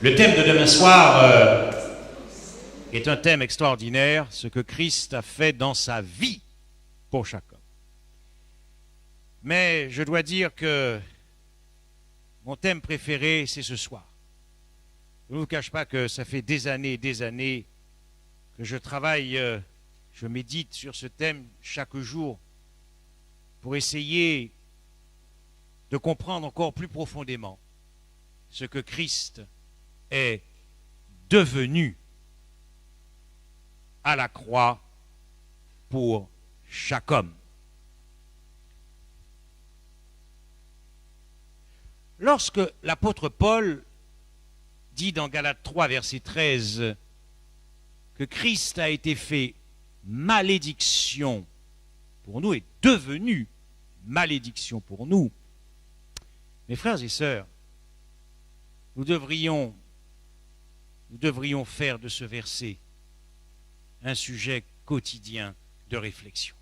Le thème de demain soir est un thème extraordinaire, ce que Christ a fait dans sa vie pour chaque homme. Mais je dois dire que mon thème préféré, c'est ce soir. Je ne vous cache pas que ça fait des années et des années que je travaille, je médite sur ce thème chaque jour pour essayer de comprendre encore plus profondément ce que Christ est devenu à la croix pour chaque homme. Lorsque l'apôtre Paul dit dans Galates 3, verset 13, que Christ a été fait malédiction pour nous, est devenu malédiction pour nous, mes frères et sœurs, nous devrions faire de ce verset un sujet quotidien de réflexion.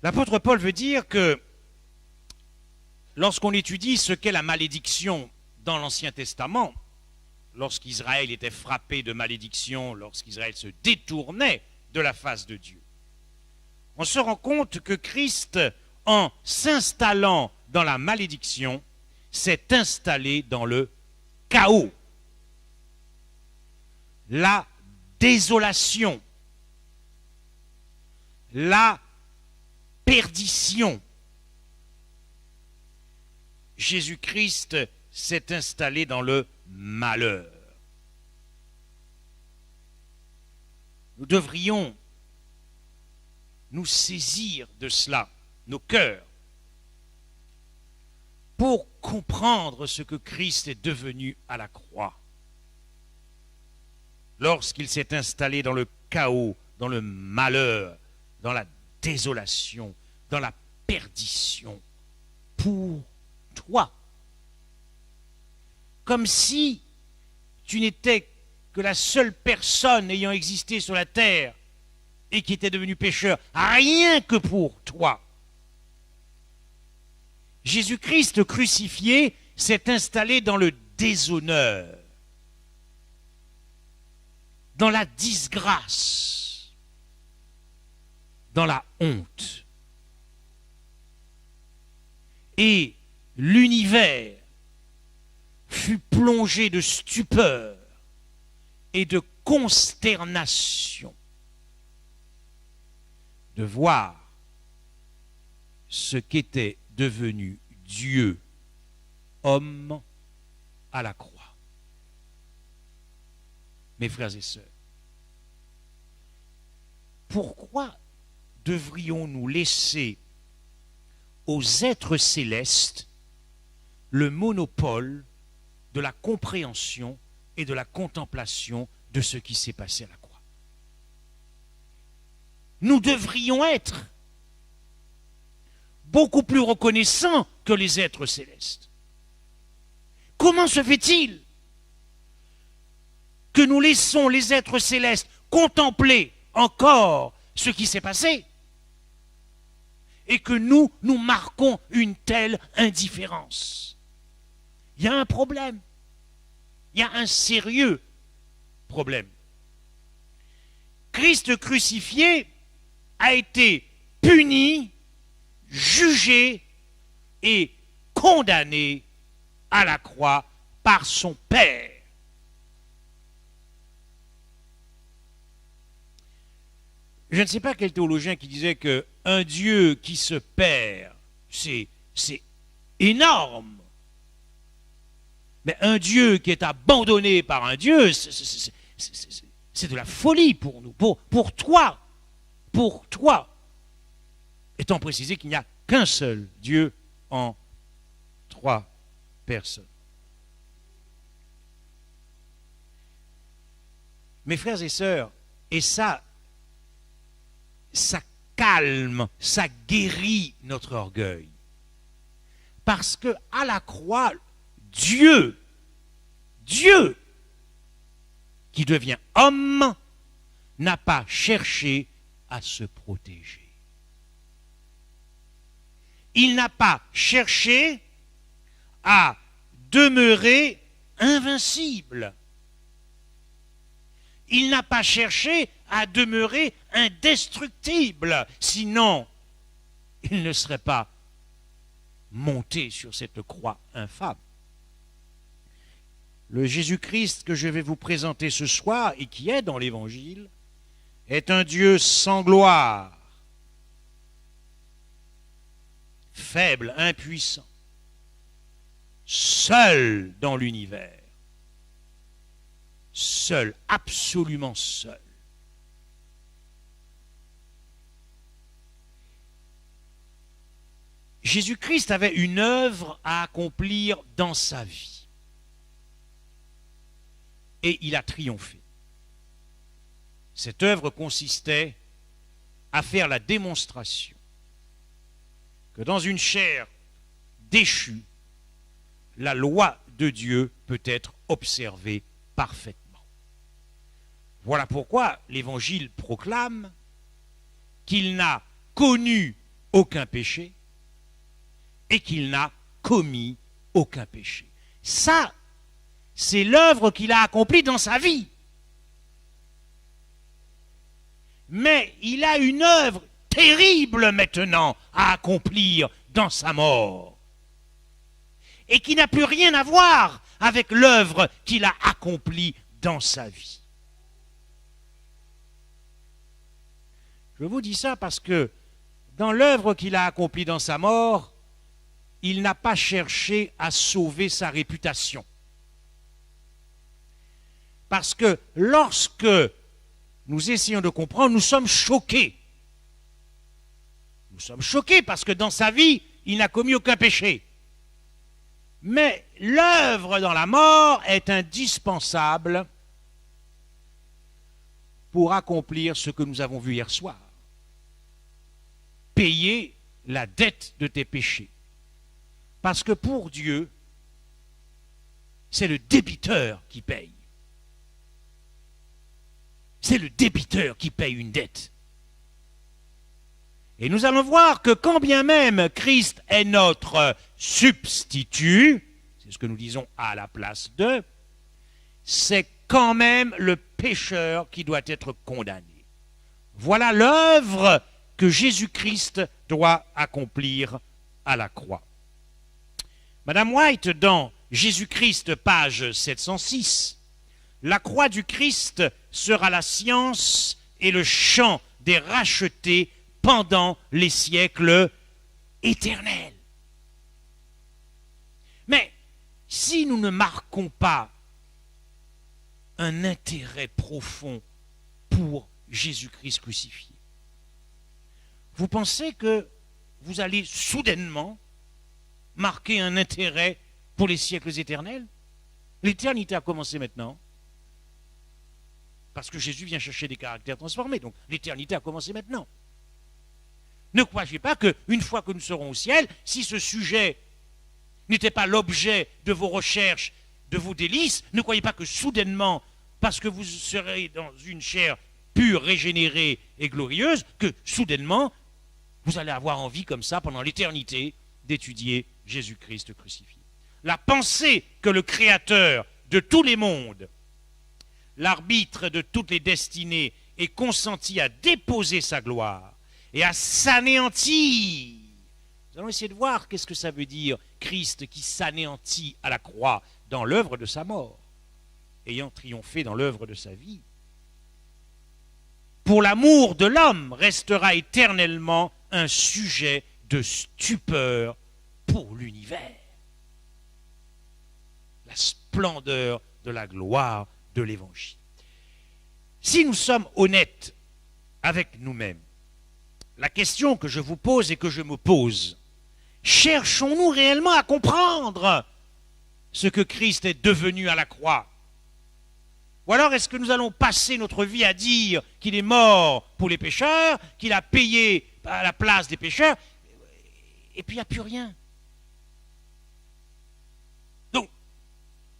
L'apôtre Paul veut dire que lorsqu'on étudie ce qu'est la malédiction dans l'Ancien Testament, lorsqu'Israël était frappé de malédiction, lorsqu'Israël se détournait de la face de Dieu, on se rend compte que Christ, en s'installant dans la malédiction, s'est installé dans le chaos, la désolation, la perdition. Jésus-Christ s'est installé dans le malheur. Nous devrions nous saisir de cela, nos cœurs, pour comprendre ce que Christ est devenu à la croix. Lorsqu'il s'est installé dans le chaos, dans le malheur, dans la désolation, dans la perdition, pour toi. Comme si tu n'étais que la seule personne ayant existé sur la terre et qui était devenue pécheur, rien que pour toi. Jésus-Christ crucifié s'est installé dans le déshonneur, dans la disgrâce, dans la honte. Et l'univers fut plongé de stupeur et de consternation de voir ce qu'était devenu Dieu, homme à la croix. Mes frères et sœurs, pourquoi devrions-nous laisser aux êtres célestes le monopole de la compréhension et de la contemplation de ce qui s'est passé à la croix? Nous devrions être beaucoup plus reconnaissants que les êtres célestes. Comment se fait-il que nous laissons les êtres célestes contempler encore ce qui s'est passé et que nous marquons une telle indifférence? Il y a un problème. Il y a un sérieux problème. Christ crucifié a été puni, jugé et condamné à la croix par son Père. Je ne sais pas quel théologien qui disait qu'un Dieu qui se perd, c'est énorme. Mais un Dieu qui est abandonné par un Dieu, c'est de la folie pour nous, pour toi, étant précisé qu'il n'y a qu'un seul Dieu en trois personnes. Mes frères et sœurs, et ça calme, ça guérit notre orgueil. Parce que à la croix, Dieu, qui devient homme, n'a pas cherché à se protéger. Il n'a pas cherché à demeurer invincible. Il n'a pas cherché à demeurer indestructible, sinon il ne serait pas monté sur cette croix infâme. Le Jésus-Christ que je vais vous présenter ce soir et qui est dans l'Évangile est un Dieu sans gloire, faible, impuissant, seul dans l'univers, seul, absolument seul. Jésus-Christ avait une œuvre à accomplir dans sa vie. Et il a triomphé. Cette œuvre consistait à faire la démonstration que dans une chair déchue, la loi de Dieu peut être observée parfaitement. Voilà pourquoi l'Évangile proclame qu'il n'a connu aucun péché et qu'il n'a commis aucun péché. Ça, c'est l'œuvre qu'il a accomplie dans sa vie. Mais il a une œuvre terrible maintenant à accomplir dans sa mort. Et qui n'a plus rien à voir avec l'œuvre qu'il a accomplie dans sa vie. Je vous dis ça parce que dans l'œuvre qu'il a accomplie dans sa mort, il n'a pas cherché à sauver sa réputation. Parce que lorsque nous essayons de comprendre, nous sommes choqués. Nous sommes choqués parce que dans sa vie, il n'a commis aucun péché. Mais l'œuvre dans la mort est indispensable pour accomplir ce que nous avons vu hier soir. Payer la dette de tes péchés. Parce que pour Dieu, c'est le débiteur qui paye. C'est le débiteur qui paye une dette. Et nous allons voir que quand bien même Christ est notre substitut, c'est ce que nous disons à la place de, c'est quand même le pécheur qui doit être condamné. Voilà l'œuvre que Jésus-Christ doit accomplir à la croix. Madame White, dans Jésus-Christ, page 706, la croix du Christ sera la science et le chant des rachetés pendant les siècles éternels. Mais si nous ne marquons pas un intérêt profond pour Jésus-Christ crucifié, vous pensez que vous allez soudainement marquer un intérêt pour les siècles éternels? L'éternité a commencé maintenant. Parce que Jésus vient chercher des caractères transformés. Donc l'éternité a commencé maintenant. Ne croyez pas qu'une fois que nous serons au ciel, si ce sujet n'était pas l'objet de vos recherches, de vos délices, ne croyez pas que soudainement, parce que vous serez dans une chair pure, régénérée et glorieuse, que soudainement, vous allez avoir envie comme ça, pendant l'éternité, d'étudier Jésus-Christ crucifié. La pensée que le Créateur de tous les mondes, l'arbitre de toutes les destinées, est consenti à déposer sa gloire et à s'anéantir. Nous allons essayer de voir qu'est-ce que ça veut dire, Christ qui s'anéantit à la croix dans l'œuvre de sa mort, ayant triomphé dans l'œuvre de sa vie. Pour l'amour de l'homme restera éternellement un sujet de stupeur pour l'univers. La splendeur de la gloire de l'Évangile. Si nous sommes honnêtes avec nous-mêmes, la question que je vous pose et que je me pose, cherchons-nous réellement à comprendre ce que Christ est devenu à la croix? Ou alors est-ce que nous allons passer notre vie à dire qu'il est mort pour les pécheurs, qu'il a payé à la place des pécheurs, et puis il n'y a plus rien? Donc,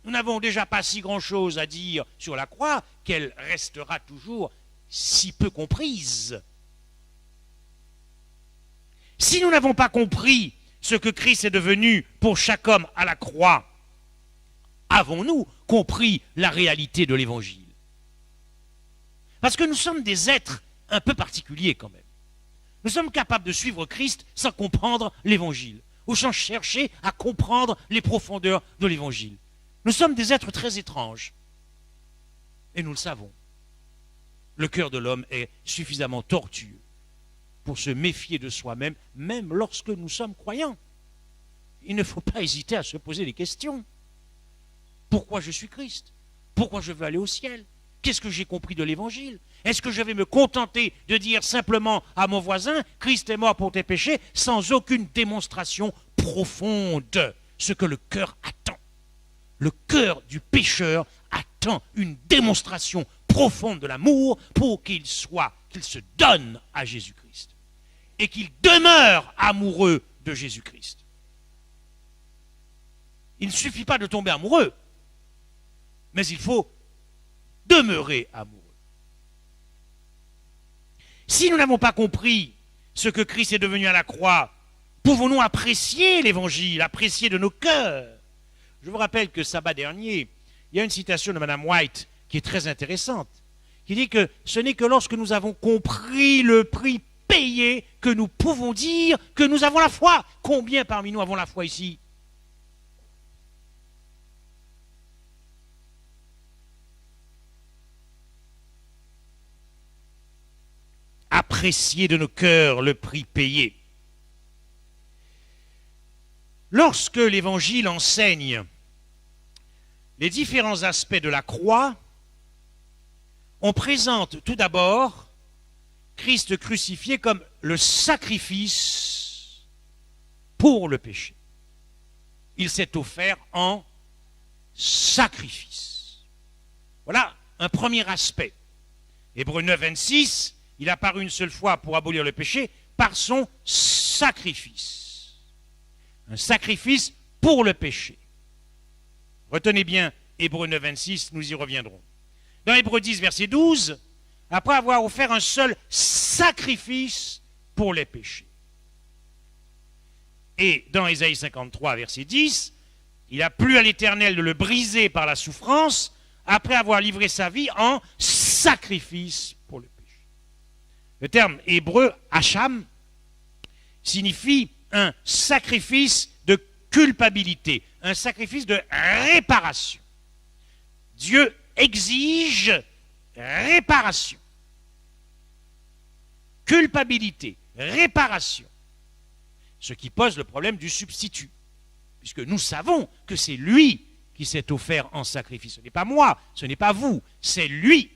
nous n'avons déjà pas si grand-chose à dire sur la croix qu'elle restera toujours si peu comprise. Si nous n'avons pas compris ce que Christ est devenu pour chaque homme à la croix, avons-nous compris la réalité de l'Évangile? Parce que nous sommes des êtres un peu particuliers quand même. Nous sommes capables de suivre Christ sans comprendre l'Évangile, ou sans chercher à comprendre les profondeurs de l'Évangile. Nous sommes des êtres très étranges. Et nous le savons. Le cœur de l'homme est suffisamment tortueux pour se méfier de soi-même, même lorsque nous sommes croyants. Il ne faut pas hésiter à se poser des questions. Pourquoi je suis Christ? Pourquoi je veux aller au ciel? Qu'est-ce que j'ai compris de l'Évangile? Est-ce que je vais me contenter de dire simplement à mon voisin, Christ est mort pour tes péchés, sans aucune démonstration profonde, ce que le cœur attend? Le cœur du pécheur attend une démonstration profonde de l'amour pour qu'il se donne à Jésus-Christ et qu'il demeure amoureux de Jésus-Christ. Il ne suffit pas de tomber amoureux, mais il faut demeurer amoureux. Si nous n'avons pas compris ce que Christ est devenu à la croix, pouvons-nous apprécier l'Évangile, apprécier de nos cœurs? Je vous rappelle que sabbat dernier, il y a une citation de Mme White qui est très intéressante, qui dit que ce n'est que lorsque nous avons compris le prix payé que nous pouvons dire que nous avons la foi. Combien parmi nous avons la foi ici? Apprécier de nos cœurs le prix payé. Lorsque l'Évangile enseigne les différents aspects de la croix, on présente tout d'abord Christ crucifié comme le sacrifice pour le péché. Il s'est offert en sacrifice. Voilà un premier aspect. Hébreux 9, 26, il a apparu une seule fois pour abolir le péché par son sacrifice. Un sacrifice pour le péché. Retenez bien Hébreux 9, 26, nous y reviendrons. Dans Hébreux 10, verset 12, après avoir offert un seul sacrifice pour les péchés. Et dans Ésaïe 53, verset 10, il a plu à l'Éternel de le briser par la souffrance, après avoir livré sa vie en sacrifice pour le péché. Le terme hébreu, hacham, signifie un sacrifice de culpabilité, un sacrifice de réparation. Dieu exige réparation. Culpabilité, réparation. Ce qui pose le problème du substitut. Puisque nous savons que c'est lui qui s'est offert en sacrifice. Ce n'est pas moi, ce n'est pas vous, c'est lui.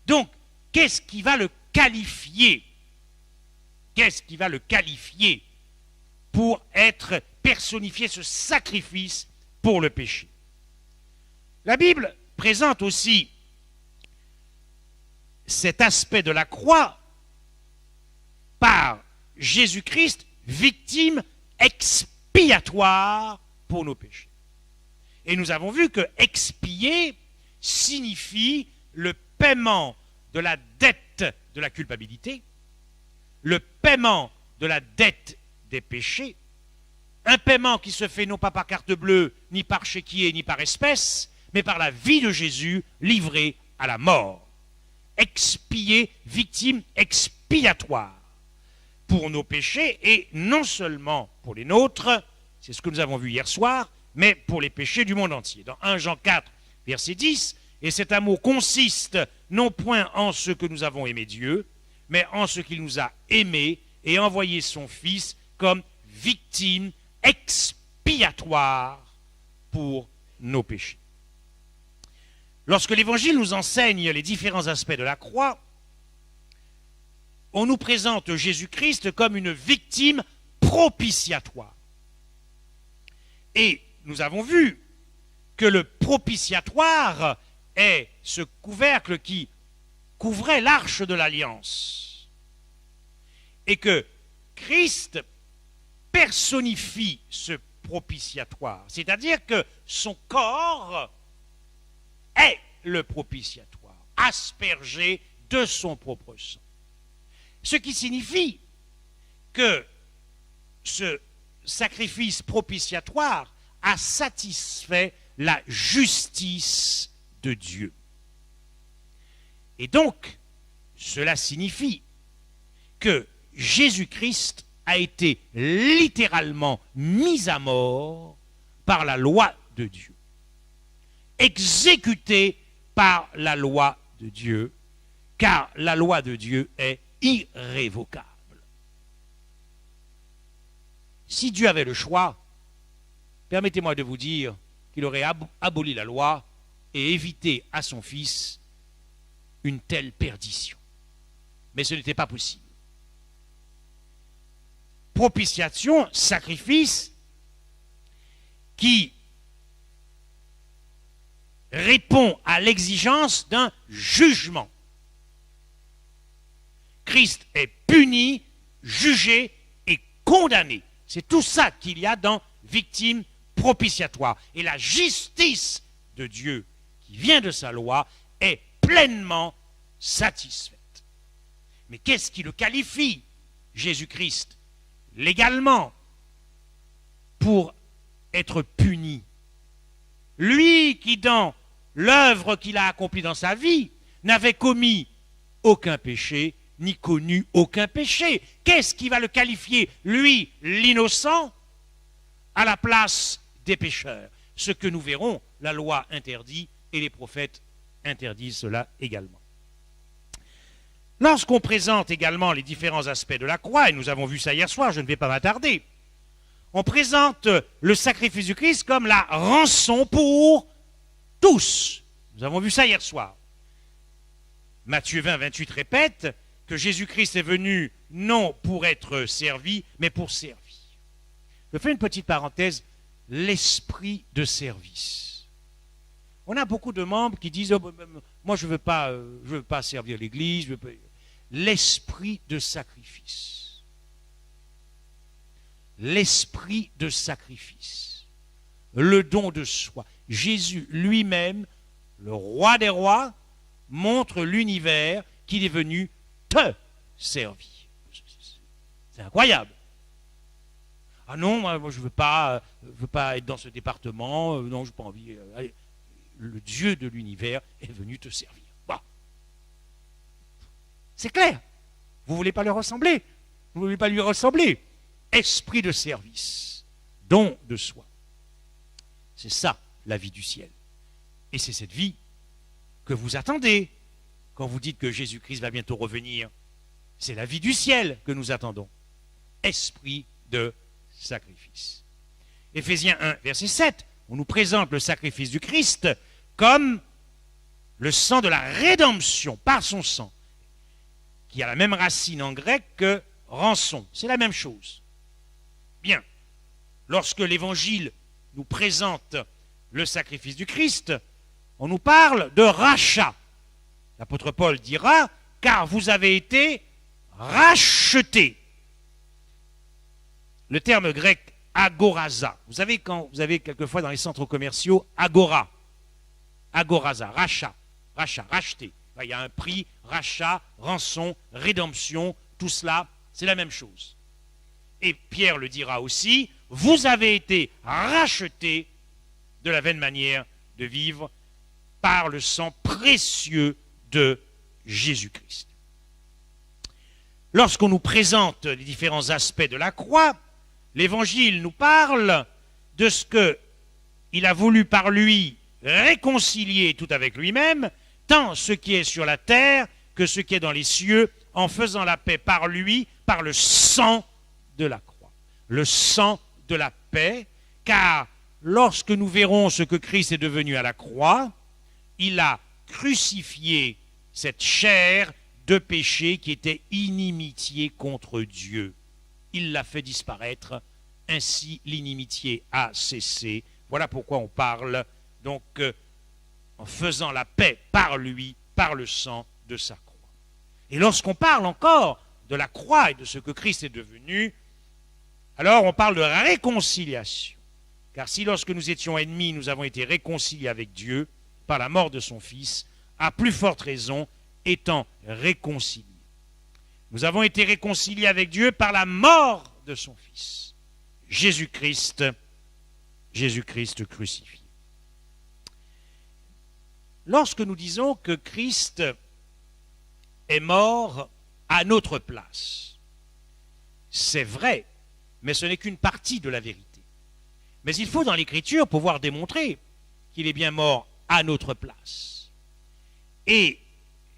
Donc, qu'est-ce qui va le qualifier? Qu'est-ce qui va le qualifier pour être personnifié, ce sacrifice pour le péché? La Bible présente aussi cet aspect de la croix par Jésus-Christ, victime expiatoire pour nos péchés. Et nous avons vu que expier signifie le paiement de la dette de la culpabilité, le paiement de la dette des péchés, un paiement qui se fait non pas par carte bleue, ni par chéquier, ni par espèce, mais par la vie de Jésus livrée à la mort. Expier, victime expiatoire pour nos péchés, et non seulement pour les nôtres, c'est ce que nous avons vu hier soir, mais pour les péchés du monde entier. Dans 1 Jean 4, verset 10, et cet amour consiste non point en ce que nous avons aimé Dieu, mais en ce qu'il nous a aimés et envoyé son Fils comme victime expiatoire pour nos péchés. Lorsque l'Évangile nous enseigne les différents aspects de la croix, on nous présente Jésus-Christ comme une victime propitiatoire. Et nous avons vu que le propitiatoire est ce couvercle qui couvrait l'arche de l'alliance. Et que Christ personnifie ce propitiatoire. C'est-à-dire que son corps est le propitiatoire, aspergé de son propre sang. Ce qui signifie que ce sacrifice propitiatoire a satisfait la justice de Dieu. Et donc, cela signifie que Jésus-Christ a été littéralement mis à mort par la loi de Dieu, exécuté par la loi de Dieu, car la loi de Dieu est irrévocable. Si Dieu avait le choix, permettez-moi de vous dire qu'il aurait aboli la loi et évité à son Fils une telle perdition. Mais ce n'était pas possible. Propitiation, sacrifice, qui répond à l'exigence d'un jugement. Christ est puni, jugé et condamné. C'est tout ça qu'il y a dans victime propitiatoire. Et la justice de Dieu qui vient de sa loi est pleinement satisfaite. Mais qu'est-ce qui le qualifie, Jésus-Christ, légalement, pour être puni? Lui qui, dans l'œuvre qu'il a accomplie dans sa vie, n'avait commis aucun péché, ni connu aucun péché. Qu'est-ce qui va le qualifier, lui, l'innocent, à la place des pécheurs? Ce que nous verrons, la loi interdit et les prophètes interdisent cela également. Lorsqu'on présente également les différents aspects de la croix, et nous avons vu ça hier soir, je ne vais pas m'attarder, on présente le sacrifice du Christ comme la rançon pour tous. Nous avons vu ça hier soir. Matthieu 20, 28 répète que Jésus-Christ est venu non pour être servi, mais pour servir. Je fais une petite parenthèse, l'esprit de service. On a beaucoup de membres qui disent oh, moi je veux pas servir l'Église. L'esprit de sacrifice. L'esprit de sacrifice. Le don de soi. Jésus lui-même, le roi des rois, montre l'univers qu'il est venu te servir. C'est incroyable. Ah non, moi je veux pas être dans ce département. Non, je n'ai pas envie. Allez, le Dieu de l'univers est venu te servir. Bon. C'est clair. Vous ne voulez pas lui ressembler. Vous ne voulez pas lui ressembler. Esprit de service, don de soi. C'est ça, la vie du ciel. Et c'est cette vie que vous attendez quand vous dites que Jésus-Christ va bientôt revenir. C'est la vie du ciel que nous attendons. Esprit de sacrifice. Éphésiens 1, verset 7, on nous présente le sacrifice du Christ comme le sang de la rédemption, par son sang, qui a la même racine en grec que rançon. C'est la même chose. Bien. Lorsque l'Évangile nous présente le sacrifice du Christ, on nous parle de rachat. L'apôtre Paul dira, car vous avez été rachetés. Le terme grec agoraza. Vous savez, quand vous avez quelquefois dans les centres commerciaux, agora. Agoraza, rachat, racheter. Il y a un prix, rachat, rançon, rédemption, tout cela, c'est la même chose. Et Pierre le dira aussi, vous avez été rachetés de la vaine manière de vivre par le sang précieux de Jésus-Christ. Lorsqu'on nous présente les différents aspects de la croix, l'Évangile nous parle de ce qu'il a voulu par lui réconcilier tout avec lui-même, tant ce qui est sur la terre que ce qui est dans les cieux, en faisant la paix par lui, par le sang de la croix. Le sang de la paix, car lorsque nous verrons ce que Christ est devenu à la croix, il a crucifié cette chair de péché qui était inimitié contre Dieu. Il l'a fait disparaître, ainsi l'inimitié a cessé. Voilà pourquoi on parle donc en faisant la paix par lui, par le sang de sa croix. Et lorsqu'on parle encore de la croix et de ce que Christ est devenu, alors on parle de réconciliation. Car si lorsque nous étions ennemis, nous avons été réconciliés avec Dieu par la mort de son Fils, à plus forte raison, étant réconciliés. Nous avons été réconciliés avec Dieu par la mort de son Fils. Jésus-Christ, Jésus-Christ crucifié. Lorsque nous disons que Christ est mort à notre place, c'est vrai, mais ce n'est qu'une partie de la vérité. Mais il faut dans l'Écriture pouvoir démontrer qu'il est bien mort à notre place. Et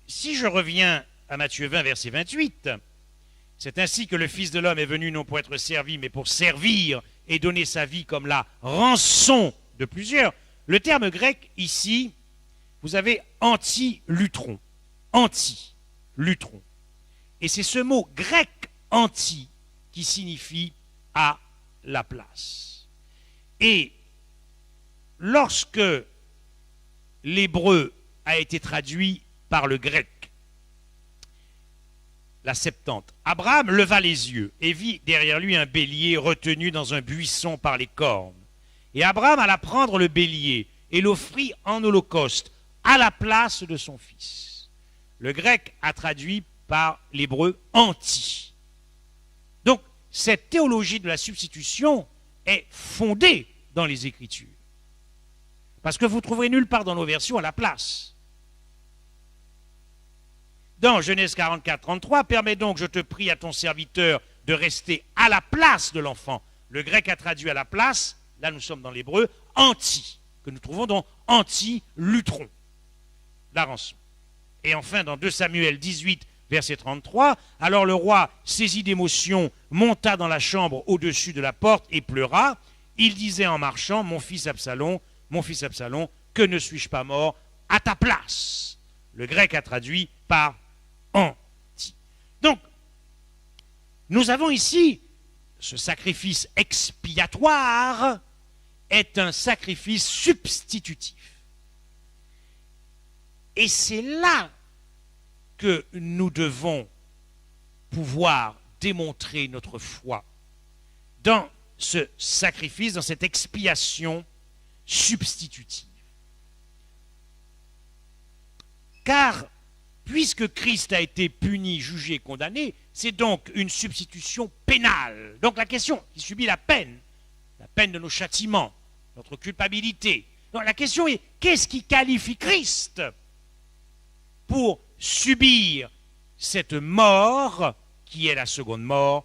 si je reviens à Matthieu 20, verset 28, c'est ainsi que le Fils de l'homme est venu non pour être servi, mais pour servir et donner sa vie comme la rançon de plusieurs. Le terme grec ici, vous avez anti-lutron. Anti-lutron. Et c'est ce mot grec anti qui signifie à la place. Et lorsque l'hébreu a été traduit par le grec, la Septante, Abraham leva les yeux et vit derrière lui un bélier retenu dans un buisson par les cornes. Et Abraham alla prendre le bélier et l'offrit en holocauste à la place de son fils. Le grec a traduit par l'hébreu anti. Donc, cette théologie de la substitution est fondée dans les Écritures. Parce que vous trouverez nulle part dans nos versions à la place. Dans Genèse 44, 33, permets donc, je te prie, à ton serviteur de rester à la place de l'enfant. Le grec a traduit à la place, là nous sommes dans l'hébreu, anti, que nous trouvons dans anti-lutron, la rançon. Et enfin, dans 2 Samuel 18, verset 33, alors le roi, saisi d'émotion, monta dans la chambre au-dessus de la porte et pleura. Il disait en marchant, mon fils Absalom, que ne suis-je pas mort à ta place? Le grec a traduit par anti. Donc, nous avons ici ce sacrifice expiatoire est un sacrifice substitutif. Et c'est là que nous devons pouvoir démontrer notre foi dans ce sacrifice, dans cette expiation substitutive. Car, puisque Christ a été puni, jugé, condamné, c'est donc une substitution pénale. Donc la question, il subit la peine de nos châtiments, notre culpabilité. Donc la question est, qu'est-ce qui qualifie Christ pour subir cette mort, qui est la seconde mort,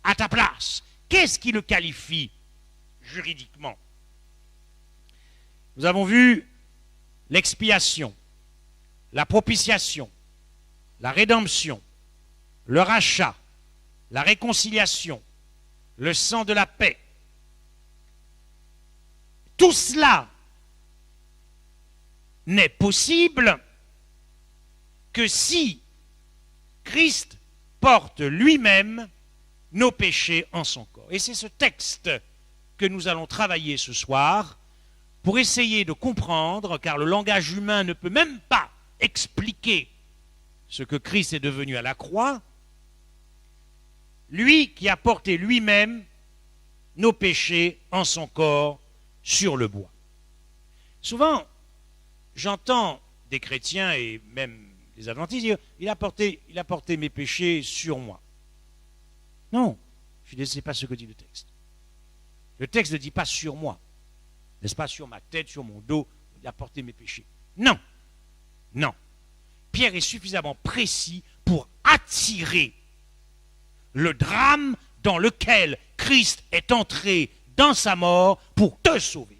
à ta place? Qu'est-ce qui le qualifie juridiquement? Nous avons vu l'expiation, la propitiation, la rédemption, le rachat, la réconciliation, le sang de la paix. Tout cela n'est possible que si Christ porte lui-même nos péchés en son corps. Et c'est ce texte que nous allons travailler ce soir pour essayer de comprendre, car le langage humain ne peut même pas expliquer ce que Christ est devenu à la croix, lui qui a porté lui-même nos péchés en son corps sur le bois. Souvent, j'entends des chrétiens et même des adventistes dire « il a porté mes péchés sur moi ». Non, je ne sais pas ce que dit le texte. Le texte ne dit pas sur moi, n'est-ce pas, sur ma tête, sur mon dos, il a porté mes péchés. Non, non. Pierre est suffisamment précis pour attirer le drame dans lequel Christ est entré dans sa mort pour te sauver.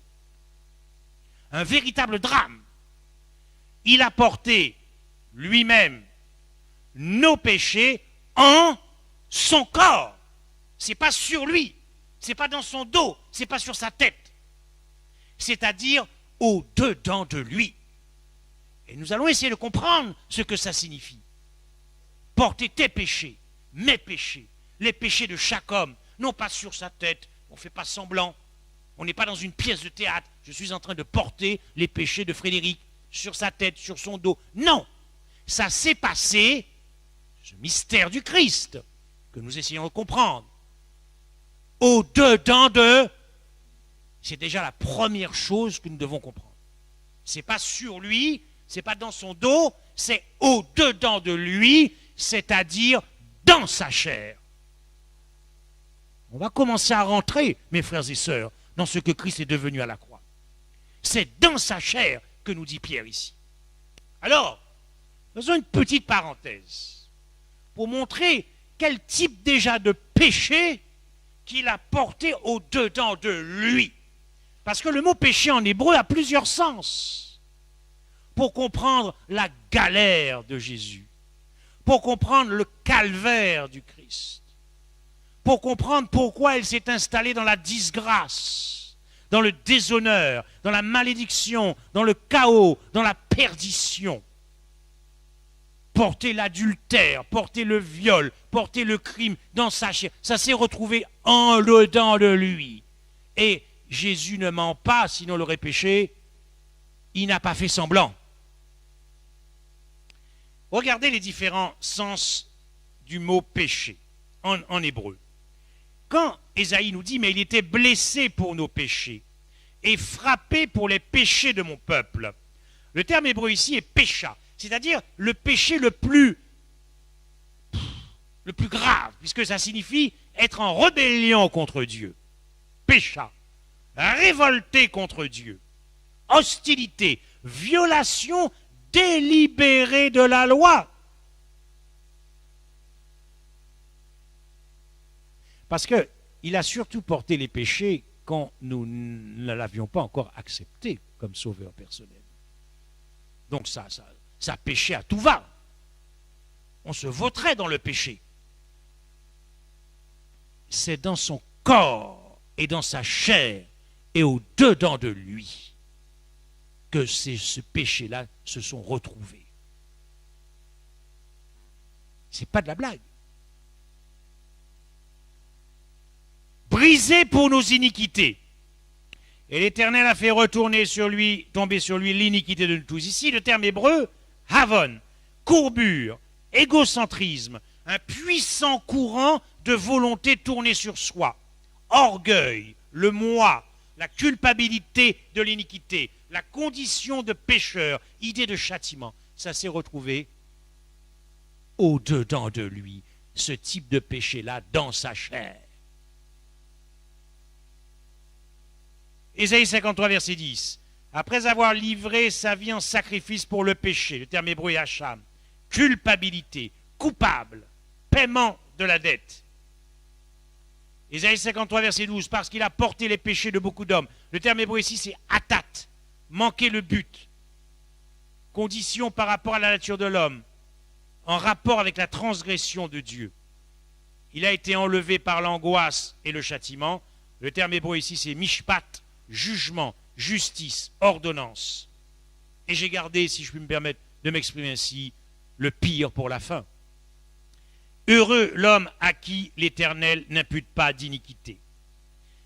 Un véritable drame. Il a porté lui-même nos péchés en son corps. C'est pas sur lui, c'est pas dans son dos, c'est pas sur sa tête. C'est-à-dire au-dedans de lui. Et nous allons essayer de comprendre ce que ça signifie. Porter tes péchés, mes péchés, les péchés de chaque homme, non pas sur sa tête, on ne fait pas semblant, on n'est pas dans une pièce de théâtre, je suis en train de porter les péchés de Frédéric sur sa tête, sur son dos. Non, ça s'est passé, ce mystère du Christ, que nous essayons de comprendre, au-dedans de... C'est déjà la première chose que nous devons comprendre. Ce n'est pas sur lui, ce n'est pas dans son dos, c'est au-dedans de lui, c'est-à-dire dans sa chair. On va commencer à rentrer, mes frères et sœurs, dans ce que Christ est devenu à la croix. C'est dans sa chair que nous dit Pierre ici. Alors, faisons une petite parenthèse pour montrer quel type déjà de péché qu'il a porté au-dedans de lui. Parce que le mot péché en hébreu a plusieurs sens. Pour comprendre la galère de Jésus, pour comprendre le calvaire du Christ, pour comprendre pourquoi il s'est installé dans la disgrâce, dans le déshonneur, dans la malédiction, dans le chaos, dans la perdition. Porter l'adultère, porter le viol, porter le crime dans sa chair, ça s'est retrouvé en dedans de lui. Et Jésus ne ment pas, sinon il aurait péché, il n'a pas fait semblant. Regardez les différents sens du mot péché en hébreu. Quand Ésaïe nous dit « mais il était blessé pour nos péchés et frappé pour les péchés de mon peuple », le terme hébreu ici est pécha, c'est-à-dire le péché le plus grave, puisque ça signifie être en rébellion contre Dieu. Pécha, révolté contre Dieu, hostilité, violation délibérée de la loi. Parce qu'il a surtout porté les péchés quand nous ne l'avions pas encore accepté comme sauveur personnel. Donc ça péchait à tout va. On se vautrait dans le péché. C'est dans son corps et dans sa chair et au-dedans de lui que ce péché-là se sont retrouvés. C'est pas de la blague. Brisé pour nos iniquités. Et l'Éternel a fait tomber sur lui l'iniquité de nous tous. Ici, le terme hébreu, havon, courbure, égocentrisme, un puissant courant de volonté tournée sur soi, orgueil, le moi, la culpabilité de l'iniquité, la condition de pécheur, idée de châtiment, ça s'est retrouvé au-dedans de lui, ce type de péché-là dans sa chair. Ésaïe 53, verset 10. Après avoir livré sa vie en sacrifice pour le péché, le terme hébreu est hacham, culpabilité, coupable, paiement de la dette. Ésaïe 53, verset 12, parce qu'il a porté les péchés de beaucoup d'hommes. Le terme hébreu ici, c'est atat, manquer le but. Condition par rapport à la nature de l'homme, en rapport avec la transgression de Dieu. Il a été enlevé par l'angoisse et le châtiment. Le terme hébreu ici, c'est mishpat, jugement, justice, ordonnance. Et j'ai gardé, si je puis me permettre de m'exprimer ainsi, le pire pour la fin. Heureux l'homme à qui l'Éternel n'impute pas d'iniquité,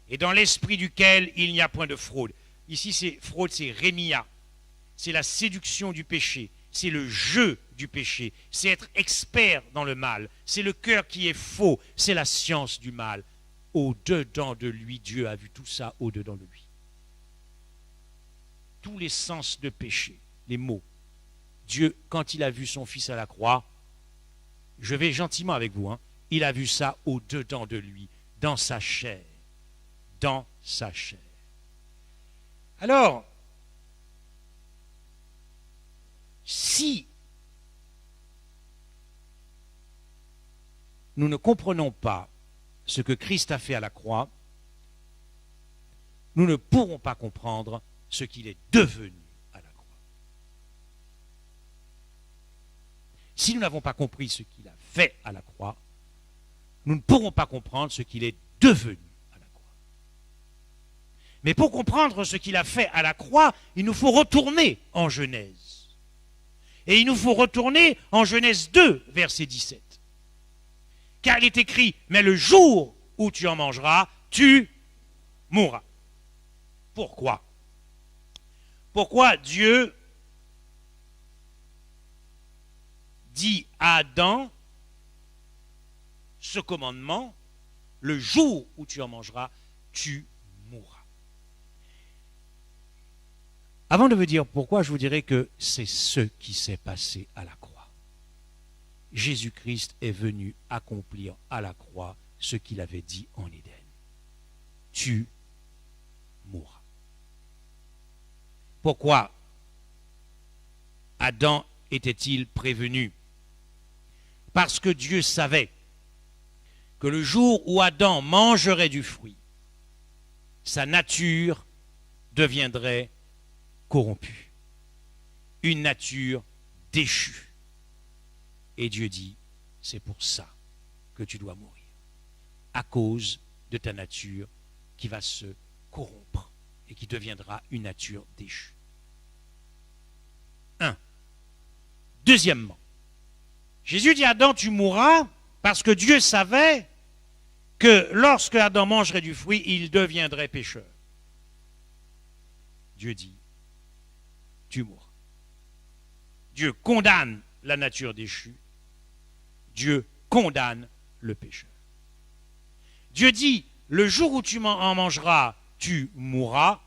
et dans l'esprit duquel il n'y a point de fraude. Ici, c'est fraude, c'est rémia, c'est la séduction du péché, c'est le jeu du péché, c'est être expert dans le mal, c'est le cœur qui est faux, c'est la science du mal. Au-dedans de lui, Dieu a vu tout ça au-dedans de lui. Tous les sens de péché, les mots. Dieu, quand il a vu son fils à la croix, je vais gentiment avec vous, il a vu ça au-dedans de lui, dans sa chair. Dans sa chair. Alors, si nous ne comprenons pas ce que Christ a fait à la croix, nous ne pourrons pas comprendre ce qu'il est devenu à la croix. Si nous n'avons pas compris ce qu'il a fait à la croix, nous ne pourrons pas comprendre ce qu'il est devenu à la croix. Mais pour comprendre ce qu'il a fait à la croix, il nous faut retourner en Genèse. Et il nous faut retourner en Genèse 2, verset 17. Car il est écrit, mais le jour où tu en mangeras, tu mourras. Pourquoi? Pourquoi Dieu dit à Adam ce commandement, le jour où tu en mangeras, tu mourras. Avant de vous dire pourquoi, je vous dirais que c'est ce qui s'est passé à la croix. Jésus-Christ est venu accomplir à la croix ce qu'il avait dit en Éden. tu mourras. Pourquoi Adam était-il prévenu? Parce que Dieu savait que le jour où Adam mangerait du fruit, sa nature deviendrait corrompue, une nature déchue. Et Dieu dit, c'est pour ça que tu dois mourir, à cause de ta nature qui va se corrompre et qui deviendra une nature déchue. Un. Deuxièmement, Jésus dit à Adam, tu mourras, parce que Dieu savait que lorsque Adam mangerait du fruit, il deviendrait pécheur. Dieu dit, tu mourras. Dieu condamne la nature déchue. Dieu condamne le pécheur. Dieu dit, le jour où tu en mangeras, tu mourras,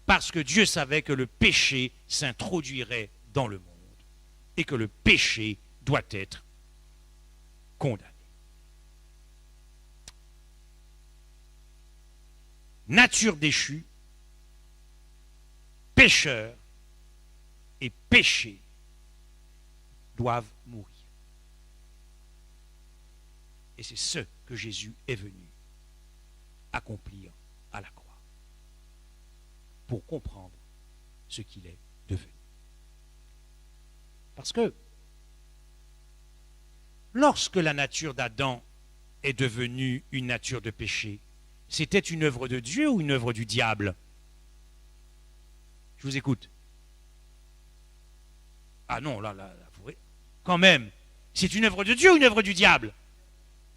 parce que Dieu savait que le péché s'introduirait dans le monde et que le péché doit être condamné. Nature déchue, pécheur et péché doivent mourir. Et c'est ce que Jésus est venu accomplir à la croix, pour comprendre ce qu'il est devenu. Parce que lorsque la nature d'Adam est devenue une nature de péché, c'était une œuvre de Dieu ou une œuvre du diable? Je vous écoute. Ah non, là, quand même, c'est une œuvre de Dieu ou une œuvre du diable?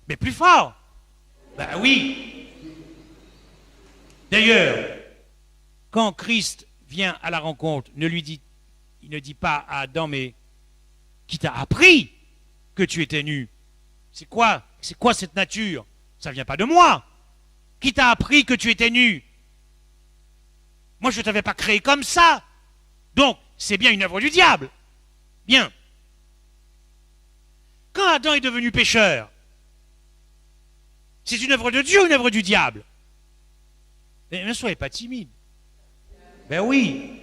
Mais plus fort. Ben oui. D'ailleurs, quand Christ vient à la rencontre, il ne dit pas à Adam, mais qui t'a appris que tu étais nu? C'est quoi cette nature? Ça ne vient pas de moi. Qui t'a appris que tu étais nu? Moi, je ne t'avais pas créé comme ça. Donc, c'est bien une œuvre du diable. Bien. Quand Adam est devenu pécheur, c'est une œuvre de Dieu ou une œuvre du diable? Mais ne soyez pas timide. Ben oui.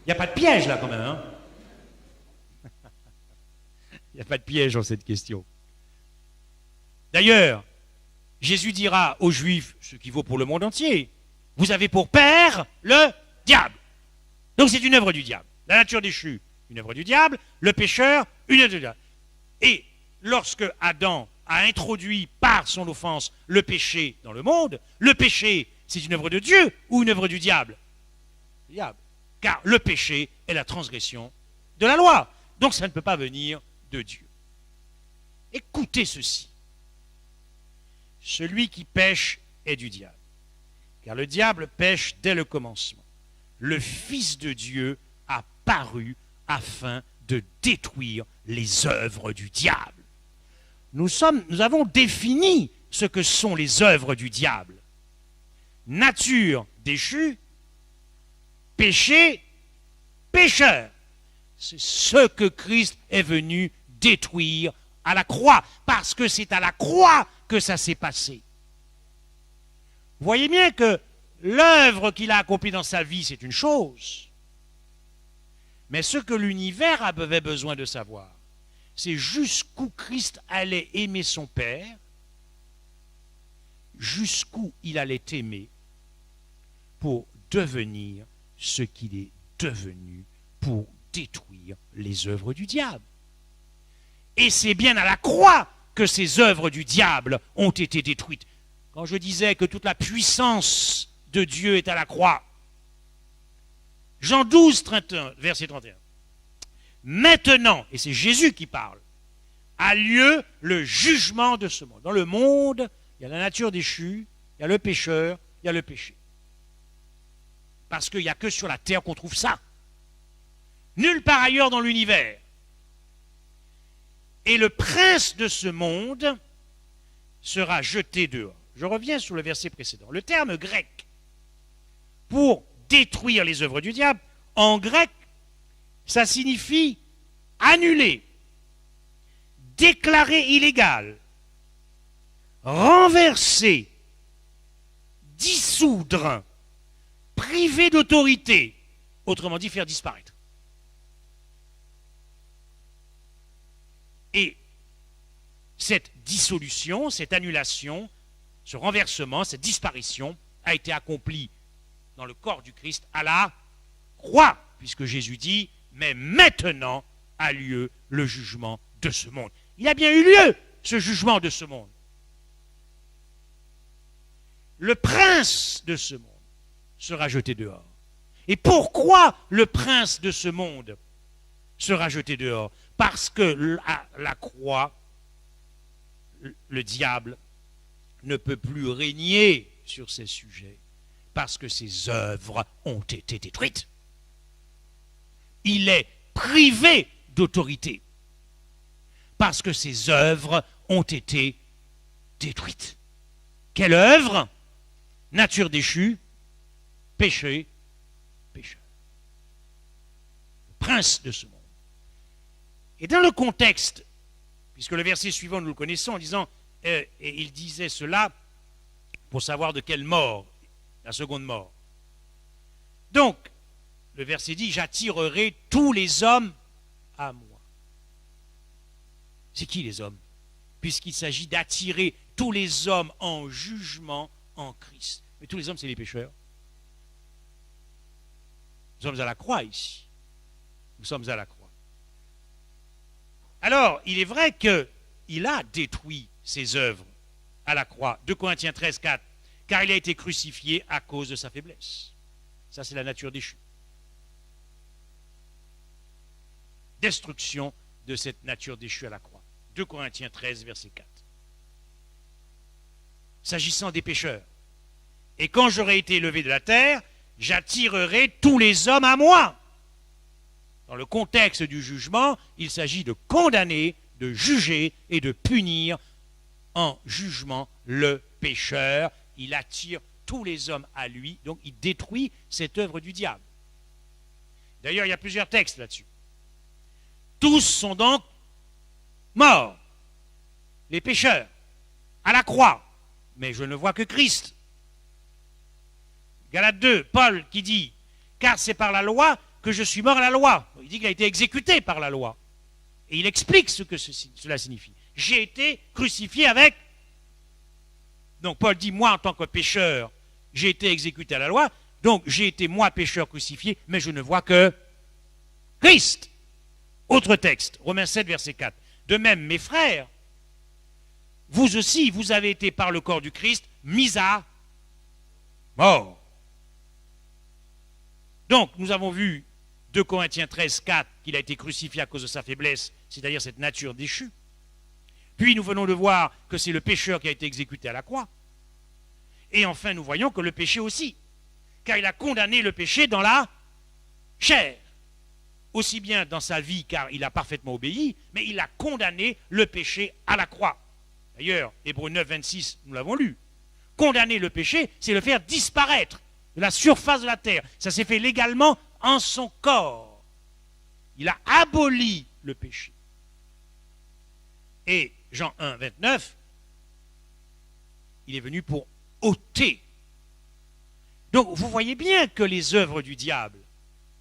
Il n'y a pas de piège là quand même. Hein? Il n'y a pas de piège dans cette question. D'ailleurs, Jésus dira aux Juifs, ce qui vaut pour le monde entier, vous avez pour père le diable. Donc c'est une œuvre du diable. La nature déchue, une œuvre du diable. Le pécheur, une œuvre du diable. Et lorsque Adam a introduit par son offense le péché dans le monde, le péché, c'est une œuvre de Dieu ou une œuvre du diable? Le diable. Car le péché est la transgression de la loi. Donc ça ne peut pas venir de Dieu. Écoutez ceci. Celui qui pêche est du diable. Car le diable pêche dès le commencement. Le Fils de Dieu a paru afin de détruire les œuvres du diable. Nous avons défini ce que sont les œuvres du diable. Nature déchue, péché, pécheur. C'est ce que Christ est venu détruire à la croix, parce que c'est à la croix que ça s'est passé. Vous voyez bien que l'œuvre qu'il a accomplie dans sa vie, c'est une chose. Mais ce que l'univers avait besoin de savoir, c'est jusqu'où Christ allait aimer son Père, jusqu'où il allait aimer pour devenir ce qu'il est devenu, pour détruire les œuvres du diable. Et c'est bien à la croix que ces œuvres du diable ont été détruites. Quand je disais que toute la puissance de Dieu est à la croix, Jean 12, 31, verset 31. Maintenant, et c'est Jésus qui parle, a lieu le jugement de ce monde. Dans le monde, il y a la nature déchue, il y a le pécheur, il y a le péché. Parce qu'il n'y a que sur la terre qu'on trouve ça. Nulle part ailleurs dans l'univers. Et le prince de ce monde sera jeté dehors. Je reviens sur le verset précédent. Le terme grec pour détruire les œuvres du diable, en grec, ça signifie annuler, déclarer illégal, renverser, dissoudre, priver d'autorité, autrement dit faire disparaître. Et cette dissolution, cette annulation, ce renversement, cette disparition a été accomplie dans le corps du Christ à la croix, puisque Jésus dit, mais maintenant a lieu le jugement de ce monde. Il a bien eu lieu, ce jugement de ce monde. Le prince de ce monde sera jeté dehors. Et pourquoi le prince de ce monde sera jeté dehors? Parce que la croix, le diable, ne peut plus régner sur ces sujets, parce que ses œuvres ont été détruites. Il est privé d'autorité, parce que ses œuvres ont été détruites. Quelle œuvre? Nature déchue, péché, pécheur. Le prince de ce monde. Et dans le contexte, puisque le verset suivant nous le connaissons en disant, et il disait cela pour savoir de quelle mort, la seconde mort. Donc, le verset dit, j'attirerai tous les hommes à moi. C'est qui les hommes? Puisqu'il s'agit d'attirer tous les hommes en jugement en Christ. Mais tous les hommes, c'est les pécheurs. Nous sommes à la croix ici. Nous sommes à la croix. Alors, il est vrai qu'il a détruit ses œuvres à la croix. 2 Corinthiens 13, 4. Car il a été crucifié à cause de sa faiblesse. Ça, c'est la nature déchue. Destruction de cette nature déchue à la croix. 2 Corinthiens 13, verset 4. S'agissant des pécheurs. Et quand j'aurai été élevé de la terre, j'attirerai tous les hommes à moi. Dans le contexte du jugement, il s'agit de condamner, de juger et de punir en jugement le pécheur. Il attire tous les hommes à lui, donc il détruit cette œuvre du diable. D'ailleurs, il y a plusieurs textes là-dessus. Tous sont donc morts, les pécheurs, à la croix. Mais je ne vois que Christ. Galates 2, Paul qui dit, car c'est par la loi que je suis mort à la loi. Il dit qu'il a été exécuté par la loi. Et il explique ce que cela signifie. J'ai été crucifié avec. Donc Paul dit, moi en tant que pécheur, j'ai été exécuté à la loi. Donc j'ai été moi pécheur crucifié, mais je ne vois que Christ. Autre texte, Romains 7, verset 4. De même, mes frères, vous aussi, vous avez été par le corps du Christ mis à mort. Donc, nous avons vu 2 Corinthiens 13, 4, qu'il a été crucifié à cause de sa faiblesse, c'est-à-dire cette nature déchue. Puis nous venons de voir que c'est le pécheur qui a été exécuté à la croix. Et enfin, nous voyons que le péché aussi, car il a condamné le péché dans la chair. Aussi bien dans sa vie, car il a parfaitement obéi, mais il a condamné le péché à la croix. D'ailleurs, Hébreux 9, 26, nous l'avons lu. Condamner le péché, c'est le faire disparaître de la surface de la terre. Ça s'est fait légalement en son corps. Il a aboli le péché. Et Jean 1, 29, il est venu pour ôter. Donc vous voyez bien que les œuvres du diable,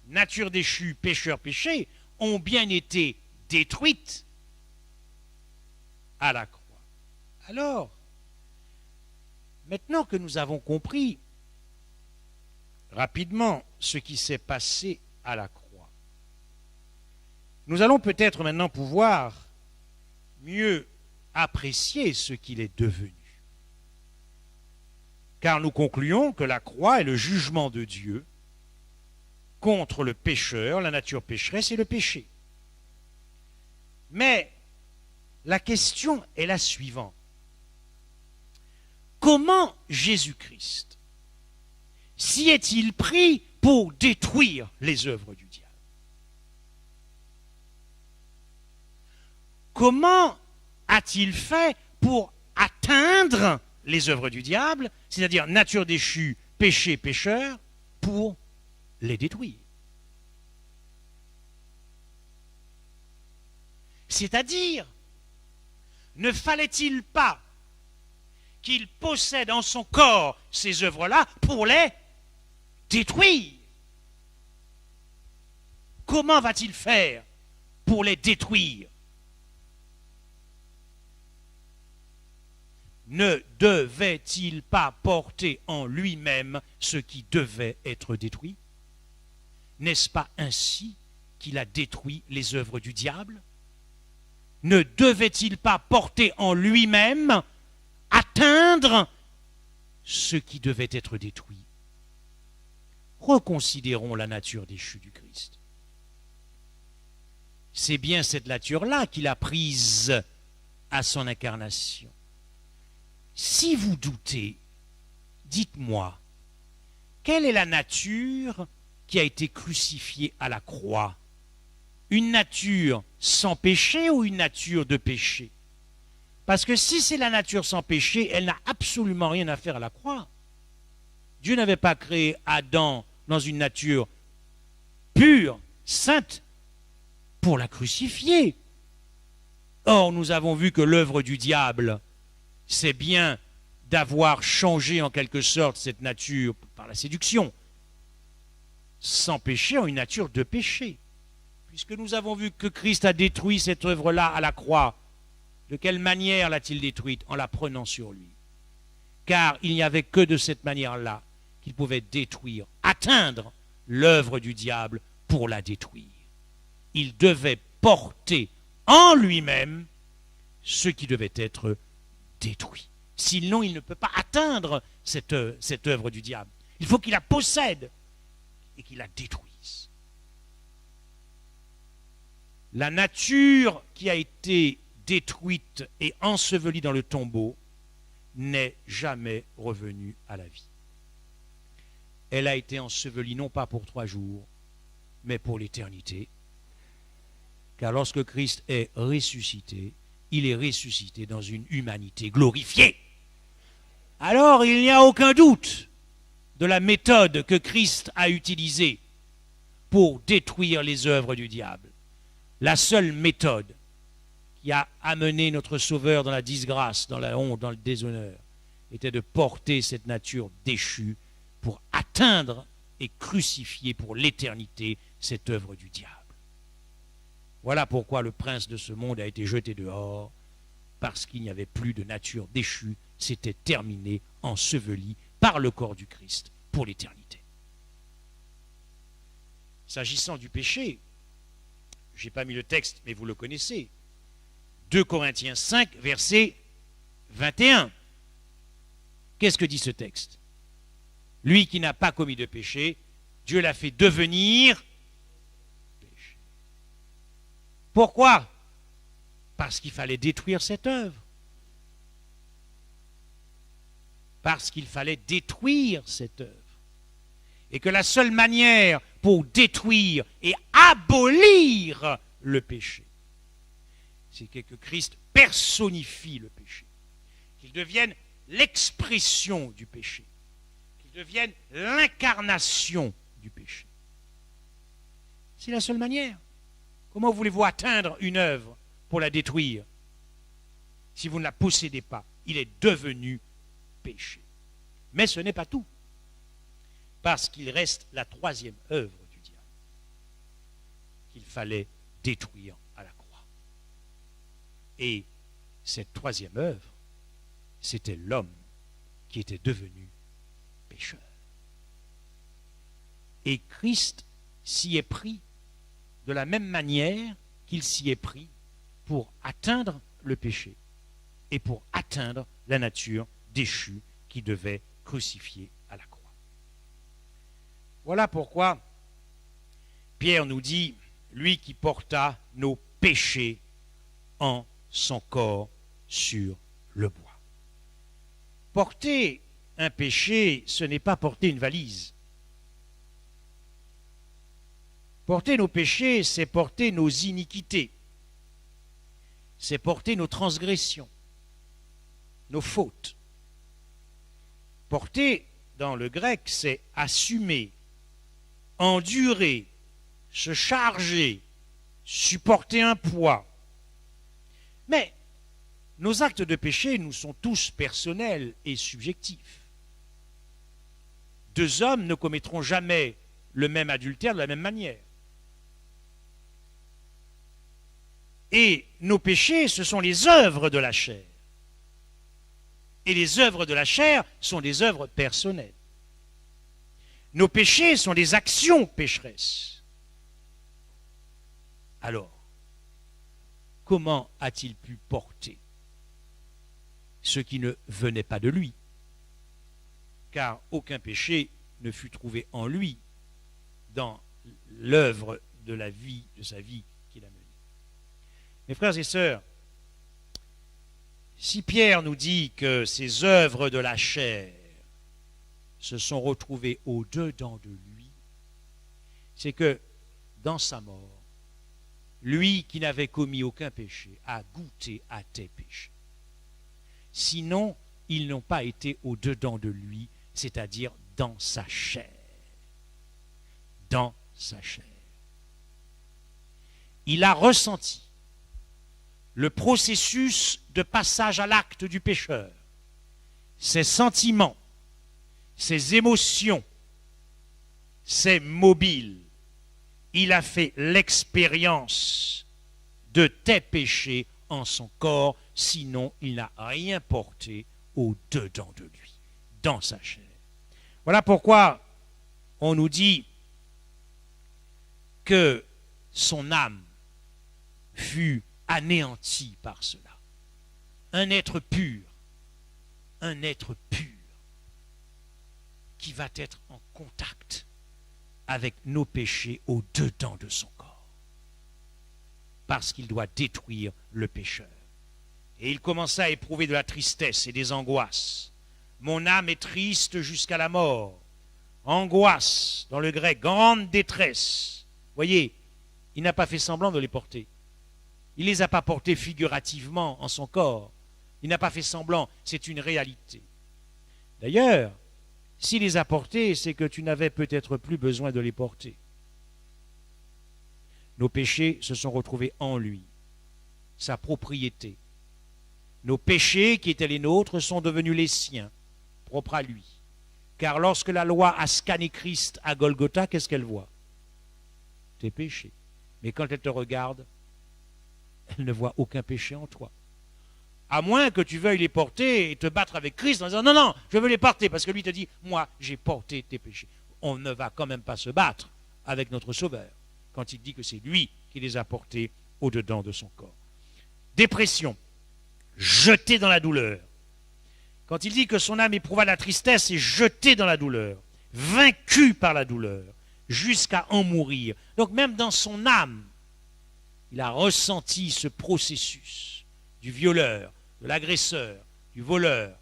nature déchue, pécheur péché, ont bien été détruites à la croix. Alors, maintenant que nous avons compris rapidement ce qui s'est passé à la croix, nous allons peut-être maintenant pouvoir mieux apprécier ce qu'il est devenu. Car nous concluons que la croix est le jugement de Dieu contre le pécheur, la nature pécheresse et le péché. Mais la question est la suivante. Comment Jésus-Christ s'y est-il pris pour détruire les œuvres du diable? Comment a-t-il fait pour atteindre les œuvres du diable, c'est-à-dire nature déchue, péché, pécheur, pour les détruire? C'est-à-dire, ne fallait-il pas qu'il possède en son corps ces œuvres-là pour les détruire. Comment va-t-il faire pour les détruire? Ne devait-il pas porter en lui-même ce qui devait être détruit? N'est-ce pas ainsi qu'il a détruit les œuvres du diable? Ne devait-il pas porter en lui-même, atteindre ce qui devait être détruit? Reconsidérons la nature déchue du Christ. C'est bien cette nature-là qu'il a prise à son incarnation. Si vous doutez, dites-moi, quelle est la nature qui a été crucifiée à la croix? Une nature sans péché ou une nature de péché? Parce que si c'est la nature sans péché, elle n'a absolument rien à faire à la croix. Dieu n'avait pas créé Adam dans une nature pure, sainte, pour la crucifier. Or, nous avons vu que l'œuvre du diable, c'est bien d'avoir changé en quelque sorte cette nature par la séduction, sans péché en une nature de péché. Puisque nous avons vu que Christ a détruit cette œuvre-là à la croix, de quelle manière l'a-t-il détruite? En la prenant sur lui. Car il n'y avait que de cette manière-là qu'il pouvait détruire, atteindre l'œuvre du diable pour la détruire. Il devait porter en lui-même ce qui devait être détruit. Sinon, il ne peut pas atteindre cette œuvre du diable. Il faut qu'il la possède et qu'il la détruise. La nature qui a été détruite et ensevelie dans le tombeau n'est jamais revenue à la vie. Elle a été ensevelie non pas pour 3 jours, mais pour l'éternité. Car lorsque Christ est ressuscité, il est ressuscité dans une humanité glorifiée. Alors il n'y a aucun doute de la méthode que Christ a utilisée pour détruire les œuvres du diable. La seule méthode qui a amené notre Sauveur dans la disgrâce, dans la honte, dans le déshonneur, était de porter cette nature déchue pour atteindre et crucifier pour l'éternité cette œuvre du diable. Voilà pourquoi le prince de ce monde a été jeté dehors, parce qu'il n'y avait plus de nature déchue, c'était terminé, enseveli par le corps du Christ pour l'éternité. S'agissant du péché, je n'ai pas mis le texte, mais vous le connaissez. 2 Corinthiens 5, verset 21. Qu'est-ce que dit ce texte? Lui qui n'a pas commis de péché, Dieu l'a fait devenir péché. Pourquoi? Parce qu'il fallait détruire cette œuvre. Parce qu'il fallait détruire cette œuvre. Et que la seule manière pour détruire et abolir le péché, c'est que Christ personnifie le péché, qu'il devienne l'expression du péché, qu'il devienne l'incarnation du péché. C'est la seule manière. Comment voulez-vous atteindre une œuvre pour la détruire si vous ne la possédez pas? Il est devenu péché. Mais ce n'est pas tout, parce qu'il reste la 3e œuvre du diable qu'il fallait détruire à la croix. Et cette 3e œuvre, c'était l'homme qui était devenu pécheur. Et Christ s'y est pris de la même manière qu'il s'y est pris pour atteindre le péché et pour atteindre la nature déchue qui devait crucifier à la croix. Voilà pourquoi Pierre nous dit, lui qui porta nos péchés en son corps sur le bois. Porter un péché, ce n'est pas porter une valise. Porter nos péchés, c'est porter nos iniquités. C'est porter nos transgressions, nos fautes. Porter, dans le grec, c'est assumer, endurer, se charger, supporter un poids. Mais nos actes de péché nous sont tous personnels et subjectifs. Deux hommes ne commettront jamais le même adultère de la même manière. Et nos péchés, ce sont les œuvres de la chair. Et les œuvres de la chair sont des œuvres personnelles. Nos péchés sont des actions pécheresses. Alors, comment a-t-il pu porter ce qui ne venait pas de lui? Car aucun péché ne fut trouvé en lui dans l'œuvre de la vie, de sa vie qu'il a menée. Mes frères et sœurs, si Pierre nous dit que ces œuvres de la chair se sont retrouvées au-dedans de lui, c'est que dans sa mort, lui qui n'avait commis aucun péché a goûté à tes péchés. Sinon, ils n'ont pas été au-dedans de lui, c'est-à-dire dans sa chair. Dans sa chair. Il a ressenti le processus de passage à l'acte du pécheur, ses sentiments, ses émotions, ses mobiles. Il a fait l'expérience de tes péchés en son corps, sinon il n'a rien porté au-dedans de lui, dans sa chair. Voilà pourquoi on nous dit que son âme fut anéantie par cela. Un être pur qui va être en contact avec nos péchés au-dedans de son corps. Parce qu'il doit détruire le pécheur. Et il commença à éprouver de la tristesse et des angoisses. Mon âme est triste jusqu'à la mort. Angoisse, dans le grec, grande détresse. Voyez, il n'a pas fait semblant de les porter. Il ne les a pas portés figurativement en son corps. Il n'a pas fait semblant, c'est une réalité. D'ailleurs, s'il les a portés, c'est que tu n'avais peut-être plus besoin de les porter. Nos péchés se sont retrouvés en lui, sa propriété. Nos péchés qui étaient les nôtres sont devenus les siens, propres à lui. Car lorsque la loi a scanné Christ à Golgotha, qu'est-ce qu'elle voit? Tes péchés. Mais quand elle te regarde, elle ne voit aucun péché en toi. À moins que tu veuilles les porter et te battre avec Christ en disant non, non, je veux les porter, parce que lui te dit, moi, j'ai porté tes péchés. On ne va quand même pas se battre avec notre Sauveur quand il dit que c'est lui qui les a portés au-dedans de son corps. Dépression, jeté dans la douleur. Quand il dit que son âme éprouva la tristesse et jeté dans la douleur, vaincu par la douleur, jusqu'à en mourir. Donc même dans son âme, il a ressenti ce processus du violeur, de l'agresseur, du voleur.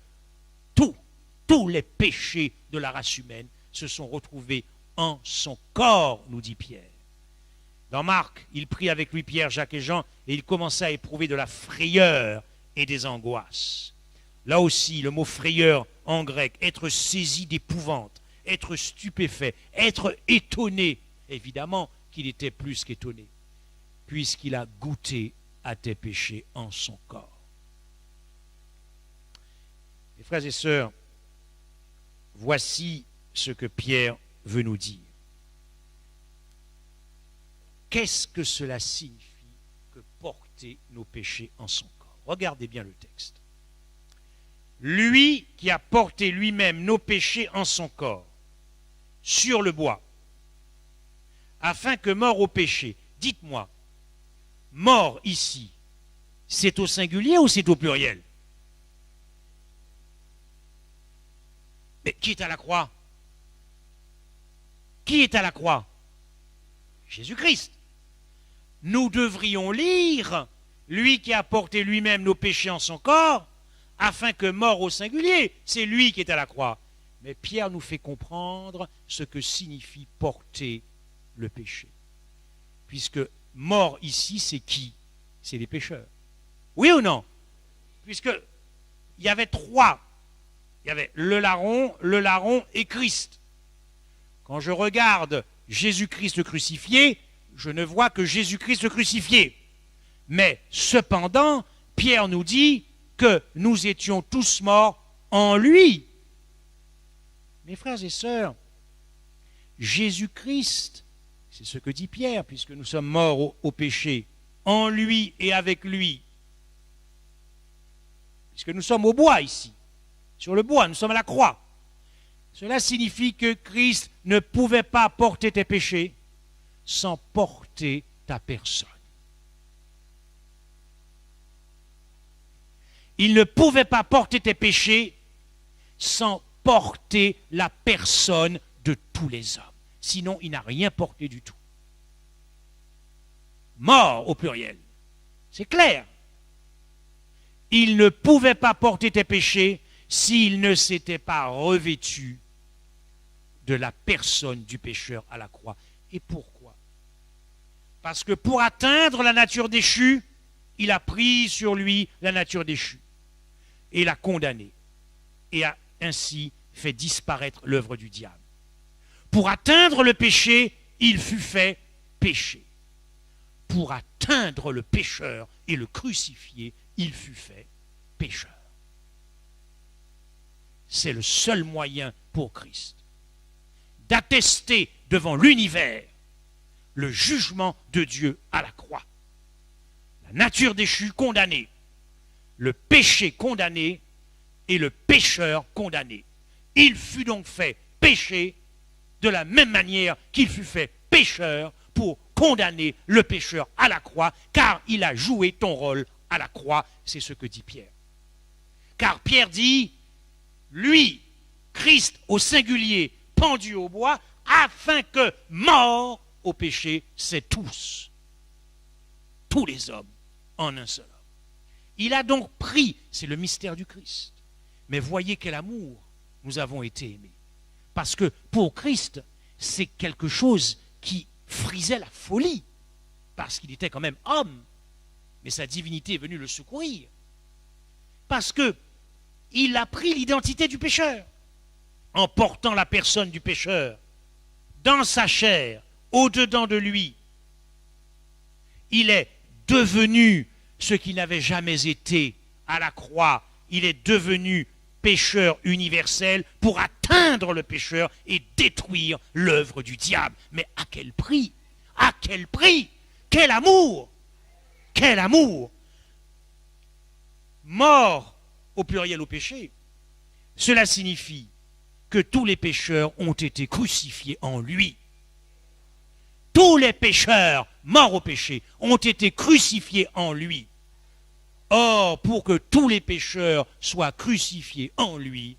Tous les péchés de la race humaine se sont retrouvés en son corps, nous dit Pierre. Dans Marc, il prit avec lui Pierre, Jacques et Jean, et il commença à éprouver de la frayeur et des angoisses. Là aussi, le mot frayeur en grec, être saisi d'épouvante, être stupéfait, être étonné. Évidemment qu'il était plus qu'étonné, puisqu'il a goûté à tes péchés en son corps. Mes frères et sœurs, voici ce que Pierre veut nous dire. Qu'est-ce que cela signifie que porter nos péchés en son corps? Regardez bien le texte. Lui qui a porté lui-même nos péchés en son corps, sur le bois, afin que mort au péché, dites-moi, mort ici, c'est au singulier ou c'est au pluriel? Mais qui est à la croix? Qui est à la croix? Jésus-Christ. Nous devrions lire, lui qui a porté lui-même nos péchés en son corps, afin que mort au singulier, c'est lui qui est à la croix. Mais Pierre nous fait comprendre ce que signifie porter le péché. Puisque mort ici, c'est qui? C'est les pécheurs. Oui ou non? Puisque il y avait trois. Il y avait le larron et Christ. Quand je regarde Jésus-Christ le crucifié, je ne vois que Jésus-Christ le crucifié. Mais cependant, Pierre nous dit que nous étions tous morts en lui. Mes frères et sœurs, Jésus-Christ, c'est ce que dit Pierre, puisque nous sommes morts au péché, en lui et avec lui. Puisque nous sommes au bois ici, sur le bois, nous sommes à la croix. Cela signifie que Christ ne pouvait pas porter tes péchés sans porter ta personne. Il ne pouvait pas porter tes péchés sans porter la personne de tous les hommes. Sinon, il n'a rien porté du tout. Mort au pluriel. C'est clair. Il ne pouvait pas porter tes péchés s'il ne s'était pas revêtu de la personne du pécheur à la croix. Et pourquoi? Parce que pour atteindre la nature déchue, il a pris sur lui la nature déchue et l'a condamné et a ainsi fait disparaître l'œuvre du diable. Pour atteindre le péché, il fut fait péché. Pour atteindre le pécheur et le crucifier, il fut fait pécheur. C'est le seul moyen pour Christ d'attester devant l'univers le jugement de Dieu à la croix. La nature déchue condamnée, le péché condamné et le pécheur condamné. Il fut donc fait péché de la même manière qu'il fut fait pécheur pour condamner le pécheur à la croix, car il a joué ton rôle à la croix, c'est ce que dit Pierre. Car Pierre dit, lui, Christ au singulier, pendu au bois, afin que, mort au péché, c'est tous les hommes, en un seul homme. Il a donc pris, c'est le mystère du Christ. Mais voyez quel amour nous avons été aimés. Parce que pour Christ, c'est quelque chose qui frisait la folie. Parce qu'il était quand même homme. Mais sa divinité est venue le secourir. Parce que il a pris l'identité du pécheur. En portant la personne du pécheur dans sa chair, au-dedans de lui. Il est devenu ce qu'il n'avait jamais été à la croix. Il est devenu pécheur universel pour atteindre le pécheur et détruire l'œuvre du diable. Mais à quel prix? À quel prix? Quel amour! Quel amour! Mort au pluriel au péché, cela signifie que tous les pécheurs ont été crucifiés en lui. Tous les pécheurs morts au péché ont été crucifiés en lui. Or, pour que tous les pécheurs soient crucifiés en lui,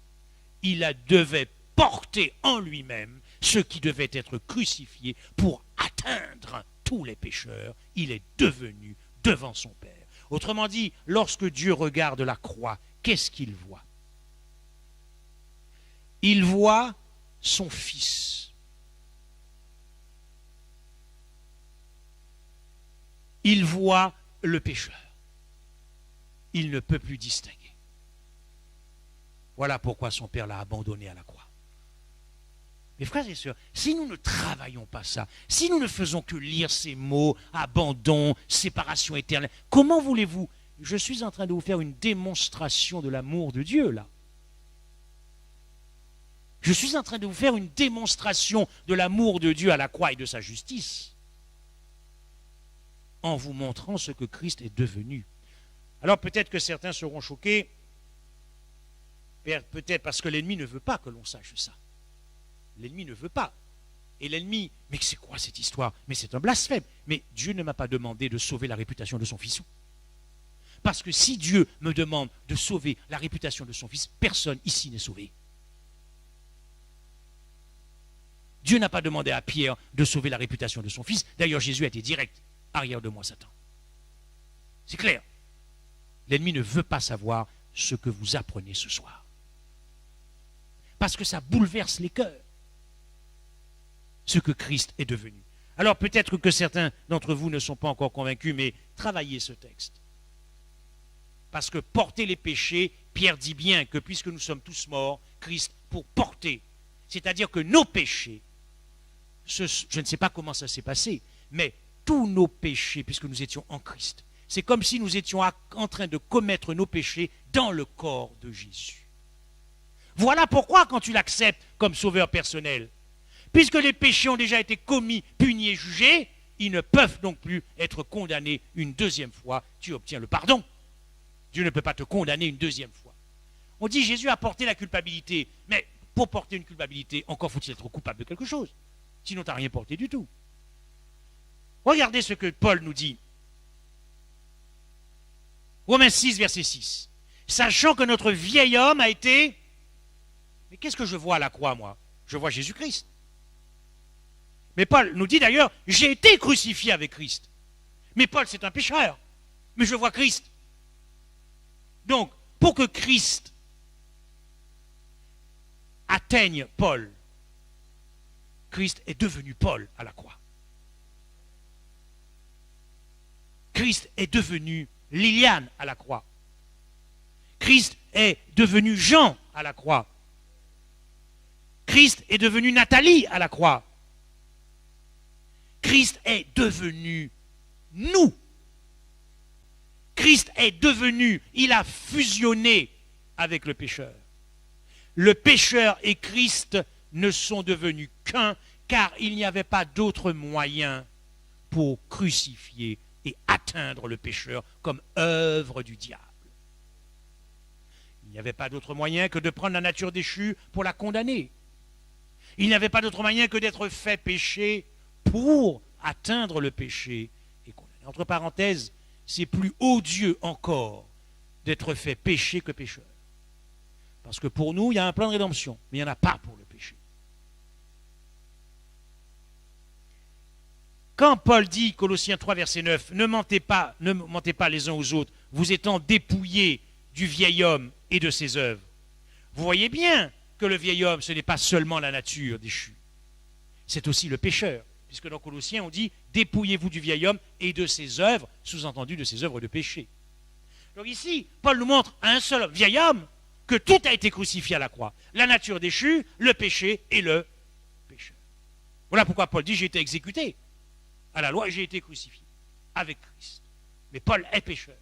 il devait porter en lui-même ce qui devait être crucifié pour atteindre tous les pécheurs. Il est devenu devant son Père. Autrement dit, lorsque Dieu regarde la croix, qu'est-ce qu'il voit? Il voit son Fils. Il voit le pécheur. Il ne peut plus distinguer. Voilà pourquoi son Père l'a abandonné à la croix. Mes frères et sœurs, si nous ne travaillons pas ça, si nous ne faisons que lire ces mots, abandon, séparation éternelle, comment voulez-vous? Je suis en train de vous faire une démonstration de l'amour de Dieu, là. Je suis en train de vous faire une démonstration de l'amour de Dieu à la croix et de sa justice, en vous montrant ce que Christ est devenu. Alors peut-être que certains seront choqués, peut-être parce que l'ennemi ne veut pas que l'on sache ça. L'ennemi ne veut pas. Et l'ennemi, mais c'est quoi cette histoire? Mais c'est un blasphème. Mais Dieu ne m'a pas demandé de sauver la réputation de son fils. Parce que si Dieu me demande de sauver la réputation de son fils, personne ici n'est sauvé. Dieu n'a pas demandé à Pierre de sauver la réputation de son fils. D'ailleurs, Jésus a été direct. Arrière de moi, Satan. C'est clair. L'ennemi ne veut pas savoir ce que vous apprenez ce soir. Parce que ça bouleverse les cœurs. Ce que Christ est devenu. Alors peut-être que certains d'entre vous ne sont pas encore convaincus, mais travaillez ce texte. Parce que porter les péchés, Pierre dit bien que puisque nous sommes tous morts, Christ pour porter, c'est-à-dire que nos péchés, je ne sais pas comment ça s'est passé, mais tous nos péchés, puisque nous étions en Christ, c'est comme si nous étions en train de commettre nos péchés dans le corps de Jésus. Voilà pourquoi, quand tu l'acceptes comme sauveur personnel, puisque les péchés ont déjà été commis, punis et jugés, ils ne peuvent donc plus être condamnés une deuxième fois. Tu obtiens le pardon. Dieu ne peut pas te condamner une deuxième fois. On dit Jésus a porté la culpabilité, mais pour porter une culpabilité, encore faut-il être coupable de quelque chose. Sinon, tu n'as rien porté du tout. Regardez ce que Paul nous dit. Romains 6, verset 6. Sachant que notre vieil homme a été... Mais qu'est-ce que je vois à la croix, moi? Je vois Jésus-Christ. Mais Paul nous dit d'ailleurs, j'ai été crucifié avec Christ. Mais Paul, c'est un pécheur. Mais je vois Christ. Donc, pour que Christ atteigne Paul, Christ est devenu Paul à la croix. Christ est devenu Liliane à la croix. Christ est devenu Jean à la croix. Christ est devenu Nathalie à la croix. Christ est devenu nous. Christ est devenu, il a fusionné avec le pécheur. Le pécheur et Christ ne sont devenus qu'un, car il n'y avait pas d'autre moyen pour crucifier et atteindre le pécheur comme œuvre du diable. Il n'y avait pas d'autre moyen que de prendre la nature déchue pour la condamner. Il n'y avait pas d'autre moyen que d'être fait péché pour atteindre le péché et condamner. Entre parenthèses, c'est plus odieux encore d'être fait péché que pécheur. Parce que pour nous, il y a un plan de rédemption, mais il n'y en a pas pour le péché. Quand Paul dit, Colossiens 3, verset 9, ne mentez pas les uns aux autres, vous étant dépouillés du vieil homme et de ses œuvres. Vous voyez bien que le vieil homme, ce n'est pas seulement la nature déchue, c'est aussi le pécheur. Puisque dans Colossiens, on dit « Dépouillez-vous du vieil homme et de ses œuvres », sous-entendu de ses œuvres de péché. Donc ici, Paul nous montre à un seul vieil homme que tout a été crucifié à la croix. La nature déchue, le péché et le pécheur. Voilà pourquoi Paul dit « J'ai été exécuté à la loi et j'ai été crucifié avec Christ ». Mais Paul est pécheur.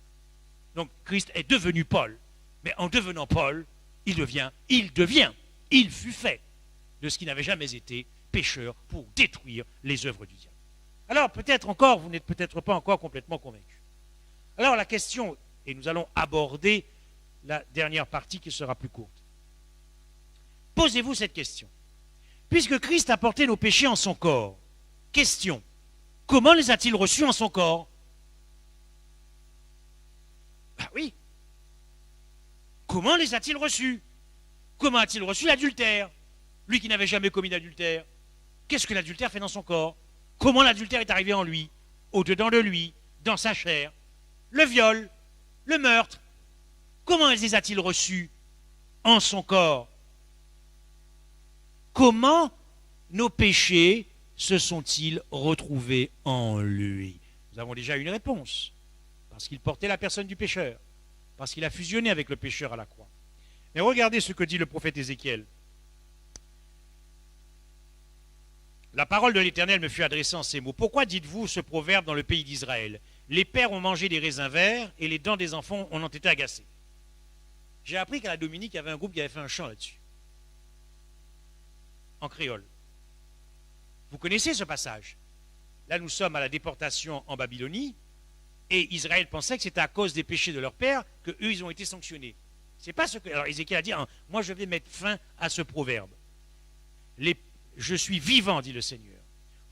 Donc Christ est devenu Paul. Mais en devenant Paul, il fut fait de ce qui n'avait jamais été pécheur pour détruire les œuvres du diable. Alors peut-être encore, vous n'êtes peut-être pas encore complètement convaincu. Alors la question, et nous allons aborder la dernière partie qui sera plus courte. Posez-vous cette question. Puisque Christ a porté nos péchés en son corps, question, comment les a-t-il reçus en son corps? Ben oui. Comment les a-t-il reçus? Comment a-t-il reçu l'adultère? Lui qui n'avait jamais commis d'adultère. Qu'est-ce que l'adultère fait dans son corps? Comment l'adultère est arrivé en lui, au-dedans de lui, dans sa chair? Le viol, le meurtre, comment les a-t-il reçus en son corps? Comment nos péchés se sont-ils retrouvés en lui? Nous avons déjà une réponse. Parce qu'il portait la personne du pécheur. Parce qu'il a fusionné avec le pécheur à la croix. Mais regardez ce que dit le prophète Ézéchiel. La parole de l'Éternel me fut adressée en ces mots. Pourquoi dites-vous ce proverbe dans le pays d'Israël? Les pères ont mangé des raisins verts et les dents des enfants en ont été agacées. J'ai appris qu'à la Dominique, il y avait un groupe qui avait fait un chant là-dessus. En créole. Vous connaissez ce passage? Là, nous sommes à la déportation en Babylonie et Israël pensait que c'était à cause des péchés de leurs pères qu'eux, ils ont été sanctionnés. C'est pas ce que... Alors Ézéchiel a dit, hein, moi je vais mettre fin à ce proverbe. Je suis vivant, dit le Seigneur.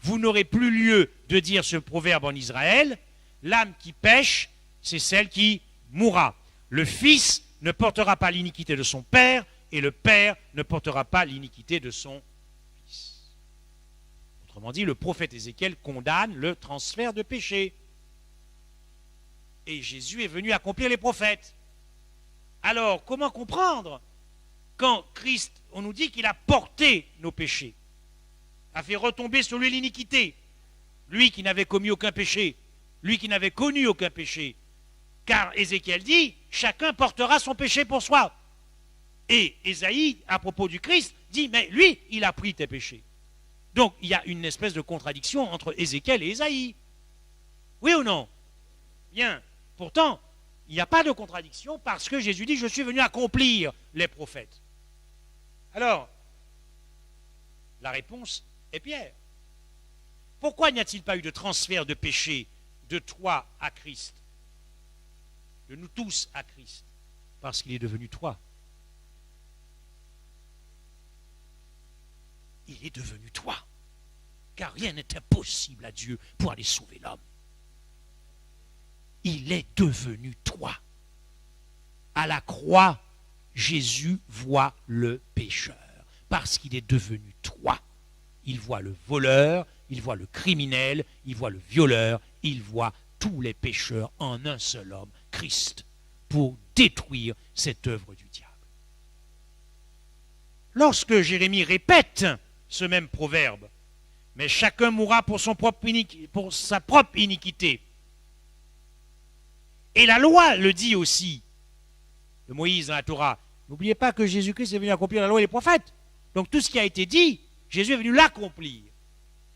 Vous n'aurez plus lieu de dire ce proverbe en Israël. L'âme qui pêche, c'est celle qui mourra. Le fils ne portera pas l'iniquité de son père, et le père ne portera pas l'iniquité de son fils. Autrement dit, le prophète Ézéchiel condamne le transfert de péché. Et Jésus est venu accomplir les prophètes. Alors, comment comprendre quand Christ, on nous dit qu'il a porté nos péchés, a fait retomber sur lui l'iniquité, lui qui n'avait commis aucun péché, lui qui n'avait connu aucun péché. Car Ézéchiel dit, chacun portera son péché pour soi. Et Ésaïe, à propos du Christ, dit, mais lui, il a pris tes péchés. Donc, il y a une espèce de contradiction entre Ézéchiel et Ésaïe. Oui ou non? Bien. Pourtant, Il n'y a pas de contradiction parce que Jésus dit « Je suis venu accomplir les prophètes ». Alors, la réponse est Pierre. Pourquoi n'y a-t-il pas eu de transfert de péché de toi à Christ, de nous tous à Christ? Parce qu'il est devenu toi. Il est devenu toi. Car rien n'est impossible à Dieu pour aller sauver l'homme. Il est devenu toi. À la croix, Jésus voit le pécheur. Parce qu'il est devenu toi. Il voit le voleur, il voit le criminel, il voit le violeur, il voit tous les pécheurs en un seul homme, Christ, pour détruire cette œuvre du diable. Lorsque Jérémie répète ce même proverbe, mais chacun mourra pour sa propre iniquité. Et la loi le dit aussi, de Moïse dans la Torah. N'oubliez pas que Jésus-Christ est venu accomplir la loi et les prophètes. Donc tout ce qui a été dit, Jésus est venu l'accomplir.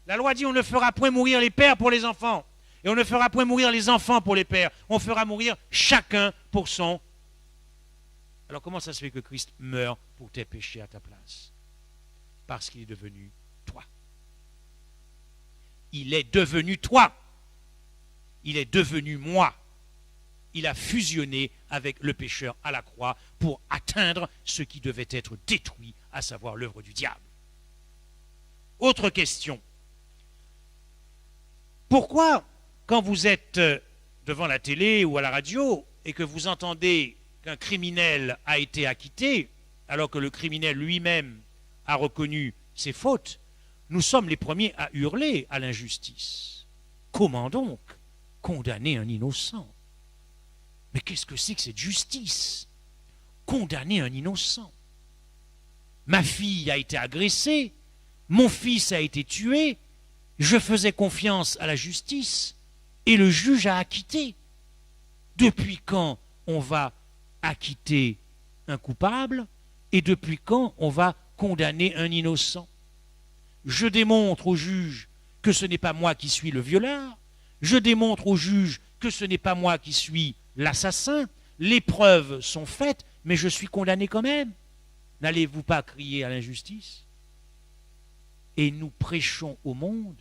La loi dit on ne fera point mourir les pères pour les enfants. Et on ne fera point mourir les enfants pour les pères. On fera mourir chacun pour son. Alors comment ça se fait que Christ meurt pour tes péchés à ta place? Parce qu'il est devenu toi. Il est devenu toi. Il est devenu moi. Il a fusionné avec le pécheur à la croix pour atteindre ce qui devait être détruit, à savoir l'œuvre du diable. Autre question. Pourquoi, quand vous êtes devant la télé ou à la radio et que vous entendez qu'un criminel a été acquitté, alors que le criminel lui-même a reconnu ses fautes, nous sommes les premiers à hurler à l'injustice? Comment donc condamner un innocent? Mais qu'est-ce que c'est que cette justice? Condamner un innocent. Ma fille a été agressée, mon fils a été tué, je faisais confiance à la justice et le juge a acquitté. Depuis quand on va acquitter un coupable et depuis quand on va condamner un innocent? Je démontre au juge que ce n'est pas moi qui suis le violeur, je démontre au juge que ce n'est pas moi qui suis l'assassin, les preuves sont faites, mais je suis condamné quand même. N'allez-vous pas crier à l'injustice? Et nous prêchons au monde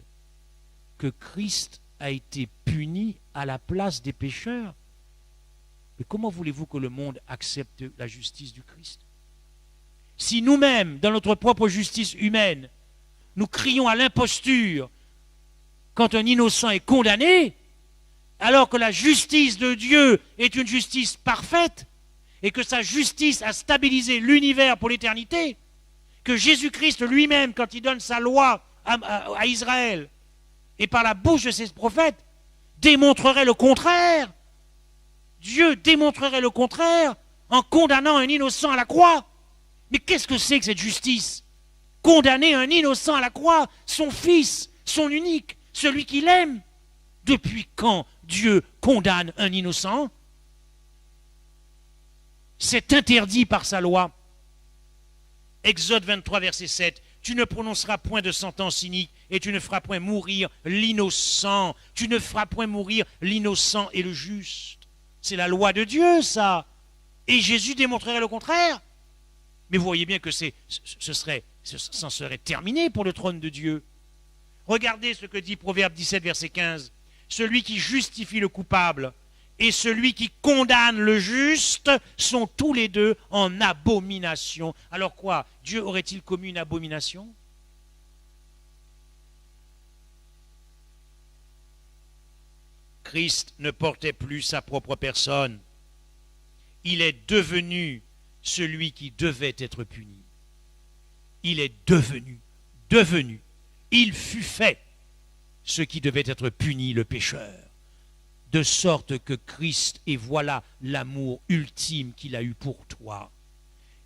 que Christ a été puni à la place des pécheurs. Mais comment voulez-vous que le monde accepte la justice du Christ? Si nous-mêmes, dans notre propre justice humaine, nous crions à l'imposture quand un innocent est condamné, alors que la justice de Dieu est une justice parfaite et que sa justice a stabilisé l'univers pour l'éternité, que Jésus-Christ lui-même, quand il donne sa loi à Israël et par la bouche de ses prophètes, démontrerait le contraire. Dieu démontrerait le contraire en condamnant un innocent à la croix. Mais qu'est-ce que c'est que cette justice? Condamner un innocent à la croix, son fils, son unique, celui qu'il aime. Depuis quand Dieu condamne un innocent? C'est interdit par sa loi. Exode 23, verset 7. Tu ne prononceras point de sentence inique et tu ne feras point mourir l'innocent. Tu ne feras point mourir l'innocent et le juste. C'est la loi de Dieu, ça. Et Jésus démontrerait le contraire. Mais vous voyez bien que c'en serait terminé pour le trône de Dieu. Regardez ce que dit Proverbe 17, verset 15. Celui qui justifie le coupable et celui qui condamne le juste sont tous les deux en abomination. Alors quoi? Dieu aurait-il commis une abomination? Christ ne portait plus sa propre personne. Il est devenu celui qui devait être puni. Il est devenu. Il fut fait ce qui devait être puni, le pécheur. De sorte que Christ, et voilà l'amour ultime qu'il a eu pour toi,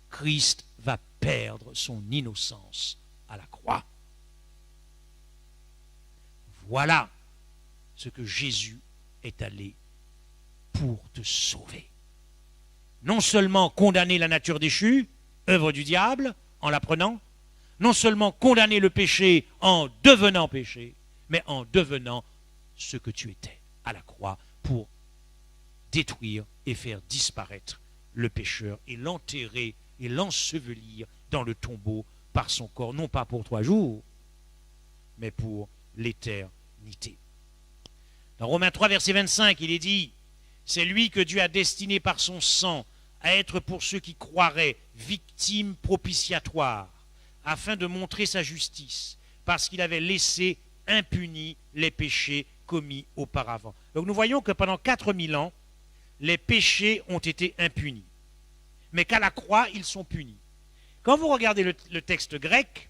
Christ va perdre son innocence à la croix. Voilà ce que Jésus est allé pour te sauver. Non seulement condamner la nature déchue, œuvre du diable, en la prenant, non seulement condamner le péché en devenant péché, mais en devenant ce que tu étais à la croix pour détruire et faire disparaître le pécheur et l'enterrer et l'ensevelir dans le tombeau par son corps, non pas pour 3 jours, mais pour l'éternité. Dans Romains 3, verset 25, il est dit, c'est lui que Dieu a destiné par son sang à être pour ceux qui croiraient victime propitiatoire, afin de montrer sa justice, parce qu'il avait laissé impunis les péchés commis auparavant. Donc nous voyons que pendant 4000 ans, les péchés ont été impunis, mais qu'à la croix, ils sont punis. Quand vous regardez le texte grec,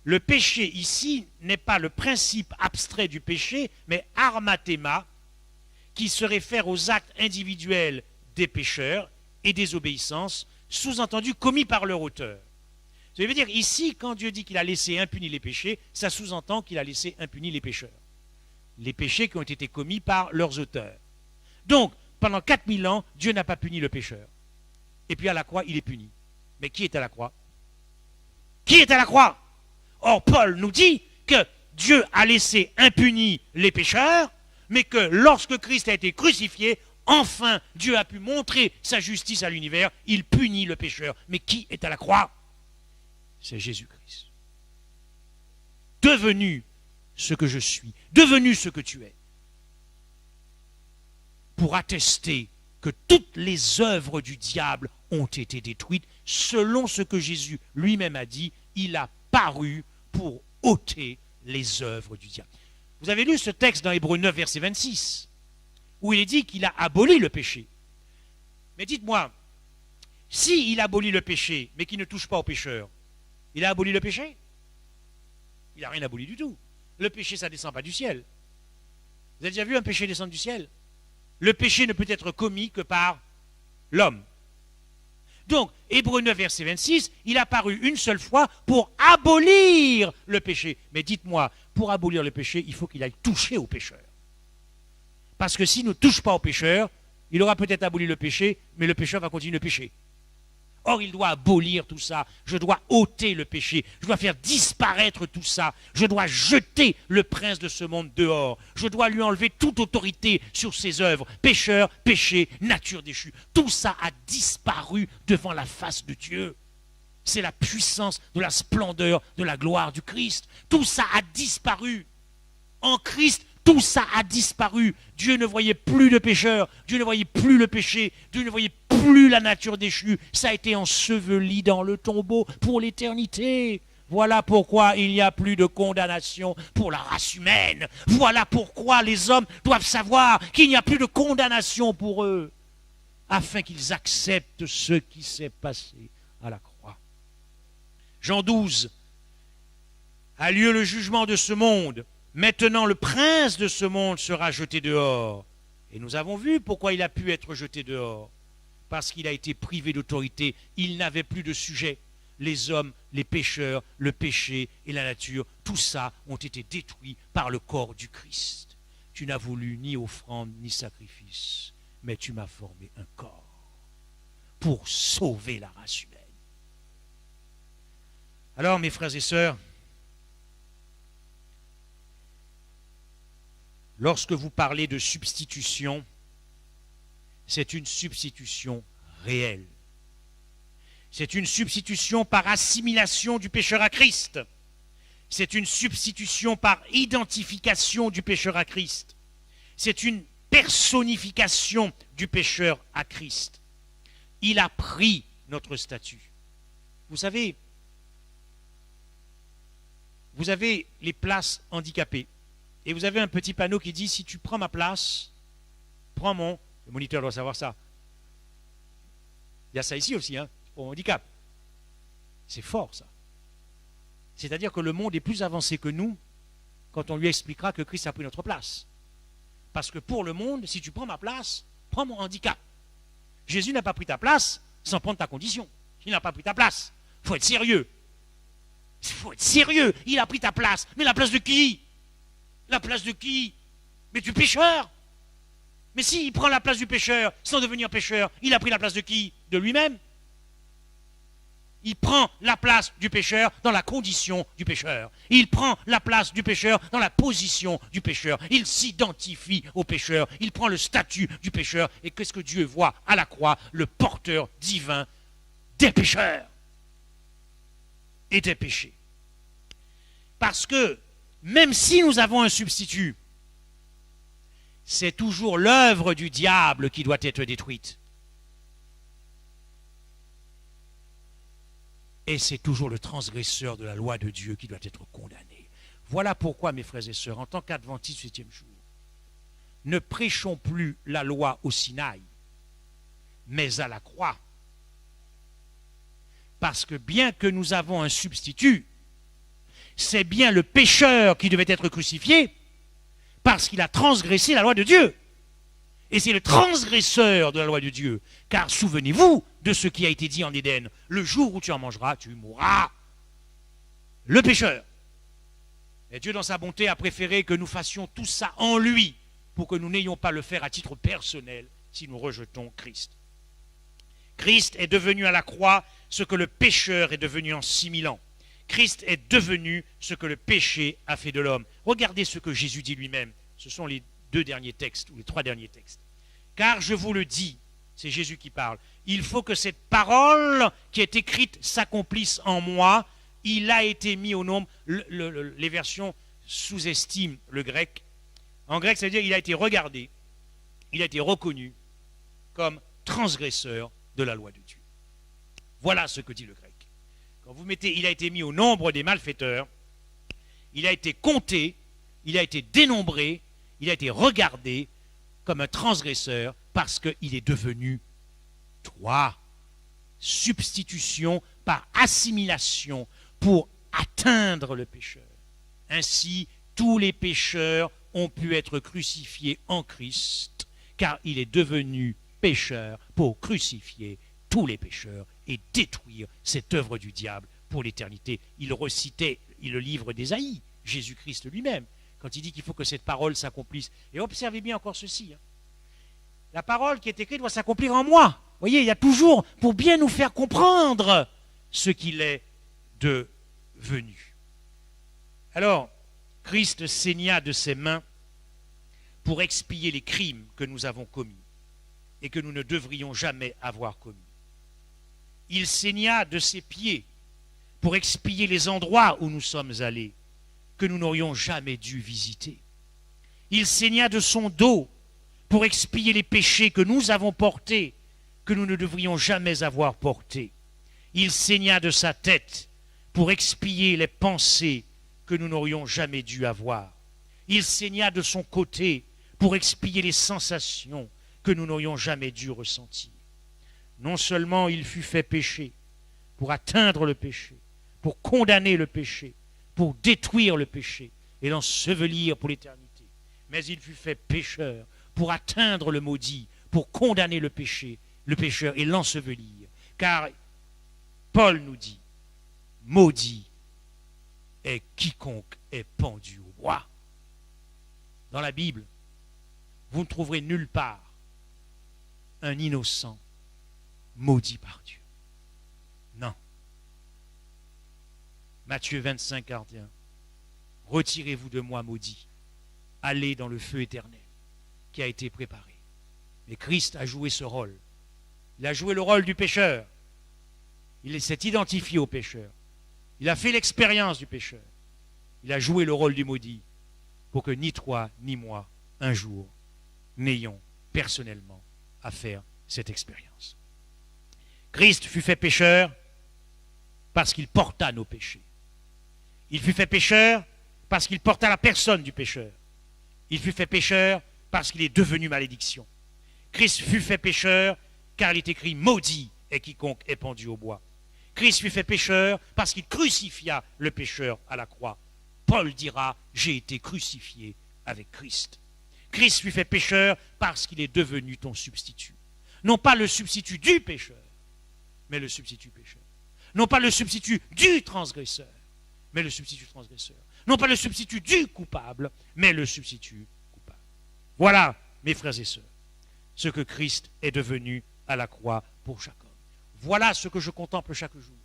le péché ici n'est pas le principe abstrait du péché, mais armathéma, qui se réfère aux actes individuels des pécheurs et des obéissances, sous-entendu commis par leur auteur. Ça veut dire ici, quand Dieu dit qu'il a laissé impunis les péchés, ça sous-entend qu'il a laissé impunis les pécheurs. Les péchés qui ont été commis par leurs auteurs. Donc, pendant 4000 ans, Dieu n'a pas puni le pécheur. Et puis à la croix, il est puni. Mais qui est à la croix? Qui est à la croix? Or, Paul nous dit que Dieu a laissé impunis les pécheurs, mais que lorsque Christ a été crucifié, enfin, Dieu a pu montrer sa justice à l'univers, il punit le pécheur. Mais qui est à la croix? C'est Jésus-Christ. Devenu ce que je suis, devenu ce que tu es, pour attester que toutes les œuvres du diable ont été détruites, selon ce que Jésus lui-même a dit, il a paru pour ôter les œuvres du diable. Vous avez lu ce texte dans Hébreux 9, verset 26, où il est dit qu'il a aboli le péché. Mais dites-moi, s'il abolit le péché, mais qu'il ne touche pas au pécheur, il a aboli le péché? Il n'a rien aboli du tout. Le péché, ça ne descend pas du ciel. Vous avez déjà vu un péché descendre du ciel? Le péché ne peut être commis que par l'homme. Donc, Hébreux 9, verset 26, il a paru une seule fois pour abolir le péché. Mais dites-moi, pour abolir le péché, il faut qu'il aille toucher au pécheur. Parce que s'il ne touche pas au pécheur, il aura peut-être aboli le péché, mais le pécheur va continuer de pécher. Or, il doit abolir tout ça. Je dois ôter le péché. Je dois faire disparaître tout ça. Je dois jeter le prince de ce monde dehors. Je dois lui enlever toute autorité sur ses œuvres. Pécheur, péché, nature déchue. Tout ça a disparu devant la face de Dieu. C'est la puissance de la splendeur de la gloire du Christ. Tout ça a disparu. En Christ, tout ça a disparu. Dieu ne voyait plus de pécheurs. Dieu ne voyait plus le péché. Dieu ne voyait plus la nature déchue. Ça a été enseveli dans le tombeau pour l'éternité. Voilà pourquoi il n'y a plus de condamnation pour la race humaine. Voilà pourquoi les hommes doivent savoir qu'il n'y a plus de condamnation pour eux, afin qu'ils acceptent ce qui s'est passé à la croix. Jean 12. A lieu le jugement de ce monde. Maintenant, le prince de ce monde sera jeté dehors. Et nous avons vu pourquoi il a pu être jeté dehors. Parce qu'il a été privé d'autorité. Il n'avait plus de sujet. Les hommes, les pécheurs, le péché et la nature, tout ça ont été détruits par le corps du Christ. Tu n'as voulu ni offrande ni sacrifice, mais tu m'as formé un corps pour sauver la race humaine. Alors, mes frères et sœurs, lorsque vous parlez de substitution, c'est une substitution réelle. C'est une substitution par assimilation du pécheur à Christ. C'est une substitution par identification du pécheur à Christ. C'est une personnification du pécheur à Christ. Il a pris notre statut. Vous savez, vous avez les places handicapées. Et vous avez un petit panneau qui dit, si tu prends ma place, prends mon... Le moniteur doit savoir ça. Il y a ça ici aussi, hein, pour handicap. C'est fort, ça. C'est-à-dire que le monde est plus avancé que nous quand on lui expliquera que Christ a pris notre place. Parce que pour le monde, si tu prends ma place, prends mon handicap. Jésus n'a pas pris ta place sans prendre ta condition. Il n'a pas pris ta place. Il faut être sérieux. Il faut être sérieux. Il a pris ta place. Mais la place de qui? La place de qui? Mais du pécheur. Mais s'il prend la place du pécheur sans devenir pécheur, il a pris la place de qui? De lui-même. Il prend la place du pécheur dans la condition du pécheur. Il prend la place du pécheur dans la position du pécheur. Il s'identifie au pécheur. Il prend le statut du pécheur. Et qu'est-ce que Dieu voit à la croix? Le porteur divin des pécheurs et des péchés. Parce que même si nous avons un substitut, c'est toujours l'œuvre du diable qui doit être détruite. Et c'est toujours le transgresseur de la loi de Dieu qui doit être condamné. Voilà pourquoi, mes frères et sœurs, en tant qu'adventistes du 7e jour, ne prêchons plus la loi au Sinaï, mais à la croix. Parce que bien que nous avons un substitut, c'est bien le pécheur qui devait être crucifié parce qu'il a transgressé la loi de Dieu. Et c'est le transgresseur de la loi de Dieu. Car souvenez-vous de ce qui a été dit en Éden. Le jour où tu en mangeras, tu mourras. Le pécheur. Et Dieu, dans sa bonté, a préféré que nous fassions tout ça en lui pour que nous n'ayons pas à le faire à titre personnel si nous rejetons Christ. Christ est devenu à la croix ce que le pécheur est devenu en 6000 ans. Christ est devenu ce que le péché a fait de l'homme. Regardez ce que Jésus dit lui-même. Ce sont les 2 derniers textes ou les 3 derniers textes. Car je vous le dis, c'est Jésus qui parle, il faut que cette parole qui est écrite s'accomplisse en moi. Il a été mis au nombre. Les versions sous-estiment le grec. En grec, ça veut dire qu'il a été regardé, il a été reconnu comme transgresseur de la loi de Dieu. Voilà ce que dit le grec. Quand vous mettez, il a été mis au nombre des malfaiteurs, il a été compté, il a été dénombré, il a été regardé comme un transgresseur parce qu'il est devenu toi. Substitution par assimilation pour atteindre le pécheur. Ainsi, tous les pécheurs ont pu être crucifiés en Christ, car il est devenu pécheur pour crucifier tous les pécheurs et détruire cette œuvre du diable pour l'éternité. Il recitait le livre d'Ésaïe, Jésus-Christ lui-même, quand il dit qu'il faut que cette parole s'accomplisse. Et observez bien encore ceci. La parole qui est écrite doit s'accomplir en moi. Vous voyez, il y a toujours, pour bien nous faire comprendre ce qu'il est devenu. Alors, Christ saigna de ses mains pour expier les crimes que nous avons commis et que nous ne devrions jamais avoir commis. Il saigna de ses pieds pour expier les endroits où nous sommes allés, que nous n'aurions jamais dû visiter. Il saigna de son dos pour expier les péchés que nous avons portés, que nous ne devrions jamais avoir portés. Il saigna de sa tête pour expier les pensées que nous n'aurions jamais dû avoir. Il saigna de son côté pour expier les sensations que nous n'aurions jamais dû ressentir. Non seulement il fut fait péché pour atteindre le péché, pour condamner le péché, pour détruire le péché et l'ensevelir pour l'éternité, mais il fut fait pécheur pour atteindre le maudit, pour condamner le péché, le pécheur et l'ensevelir. Car Paul nous dit, maudit est quiconque est pendu au bois. Dans la Bible, vous ne trouverez nulle part un innocent maudit par Dieu. Non. Matthieu 25, 41. Retirez-vous de moi, maudit. Allez dans le feu éternel qui a été préparé. Mais Christ a joué ce rôle. Il a joué le rôle du pécheur. Il s'est identifié au pécheur. Il a fait l'expérience du pécheur. Il a joué le rôle du maudit pour que ni toi ni moi, un jour, n'ayons personnellement à faire cette expérience. Christ fut fait pécheur parce qu'il porta nos péchés. Il fut fait pécheur parce qu'il porta la personne du pécheur. Il fut fait pécheur parce qu'il est devenu malédiction. Christ fut fait pécheur car il est écrit « Maudit est quiconque est pendu au bois ». Christ fut fait pécheur parce qu'il crucifia le pécheur à la croix. Paul dira « J'ai été crucifié avec Christ ». Christ fut fait pécheur parce qu'il est devenu ton substitut. Non pas le substitut du pécheur, mais le substitut pécheur. Non pas le substitut du transgresseur, mais le substitut transgresseur. Non pas le substitut du coupable, mais le substitut coupable. Voilà, mes frères et sœurs, ce que Christ est devenu à la croix pour chaque homme. Voilà ce que je contemple chaque jour.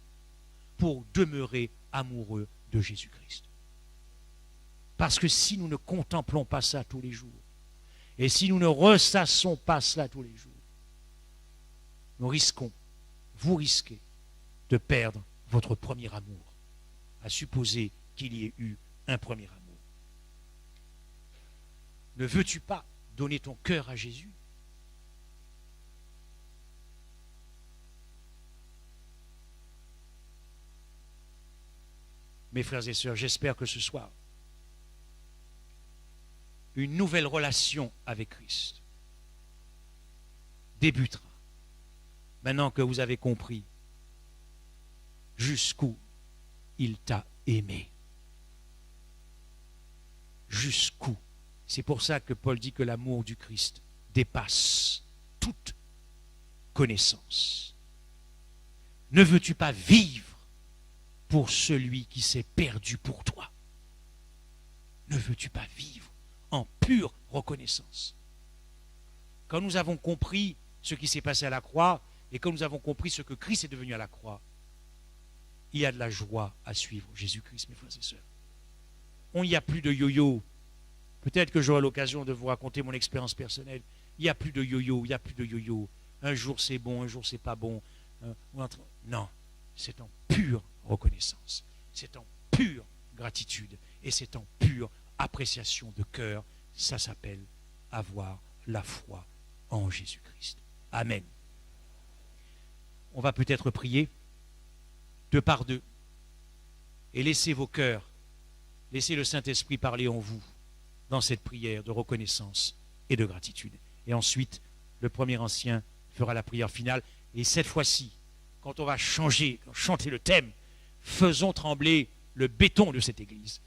pour demeurer amoureux de Jésus-Christ. Parce que si nous ne contemplons pas ça tous les jours, et si nous ne ressassons pas cela tous les jours, nous risquons, vous risquez, de perdre votre premier amour, à supposer qu'il y ait eu un premier amour. Ne veux-tu pas donner ton cœur à Jésus? Mes frères et sœurs, j'espère que ce soir, une nouvelle relation avec Christ débutera, maintenant que vous avez compris jusqu'où il t'a aimé. Jusqu'où. C'est pour ça que Paul dit que l'amour du Christ dépasse toute connaissance. Ne veux-tu pas vivre pour celui qui s'est perdu pour toi? Ne veux-tu pas vivre en pure reconnaissance? Quand nous avons compris ce qui s'est passé à la croix, et quand nous avons compris ce que Christ est devenu à la croix, il y a de la joie à suivre Jésus-Christ, mes frères et sœurs. Il n'y a plus de yo-yo. Peut-être que j'aurai l'occasion de vous raconter mon expérience personnelle. Il n'y a plus de yo-yo, il n'y a plus de yo-yo. Un jour c'est bon, un jour c'est pas bon. Non, c'est en pure reconnaissance. C'est en pure gratitude. Et c'est en pure appréciation de cœur. Ça s'appelle avoir la foi en Jésus-Christ. Amen. On va peut-être prier deux par deux. Et laissez vos cœurs, laissez le Saint-Esprit parler en vous dans cette prière de reconnaissance et de gratitude. Et ensuite, le premier ancien fera la prière finale. Et cette fois-ci, quand on va chanter le thème, faisons trembler le béton de cette église.